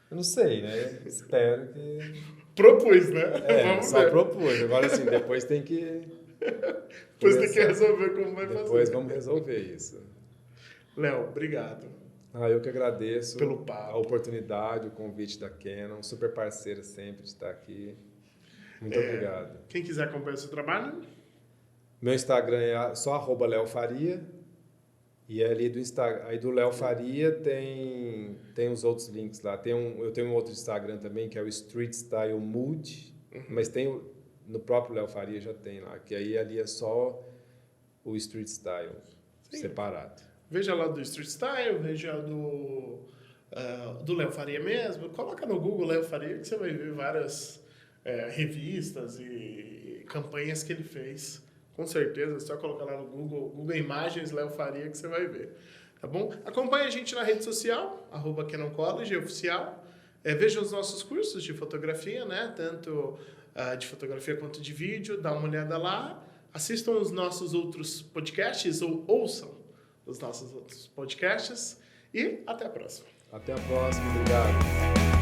Eu não sei, né? Espero que... Propus, né? Vamos só ver. Propus. Agora, assim, depois tem que... Depois tem que resolver como vai fazer. Depois vamos resolver isso. Léo, obrigado. Eu que agradeço pelo papo, a oportunidade, o convite da Canon, super parceira sempre de estar aqui. Muito obrigado. Quem quiser acompanhar o seu trabalho? Meu Instagram é só @leofaria. E ali do Instagram, aí do Léo Faria tem os outros links lá. Eu tenho um outro Instagram também, que é o Street Style Mood, mas tem no próprio Léo Faria já tem lá, que aí ali é só o Street Style separado. Veja lá do Street Style, veja do Léo Faria mesmo. Coloca no Google Léo Faria que você vai ver várias revistas e campanhas que ele fez. Com certeza, é só colocar lá no Google Imagens Léo Faria que você vai ver. Tá bom? Acompanhe a gente na rede social, @CanonCollege oficial. Veja os nossos cursos de fotografia, né? Tanto de fotografia quanto de vídeo. Dá uma olhada lá. Assistam os nossos outros podcasts ou ouçam os nossos outros podcasts. E até a próxima. Até a próxima. Obrigado.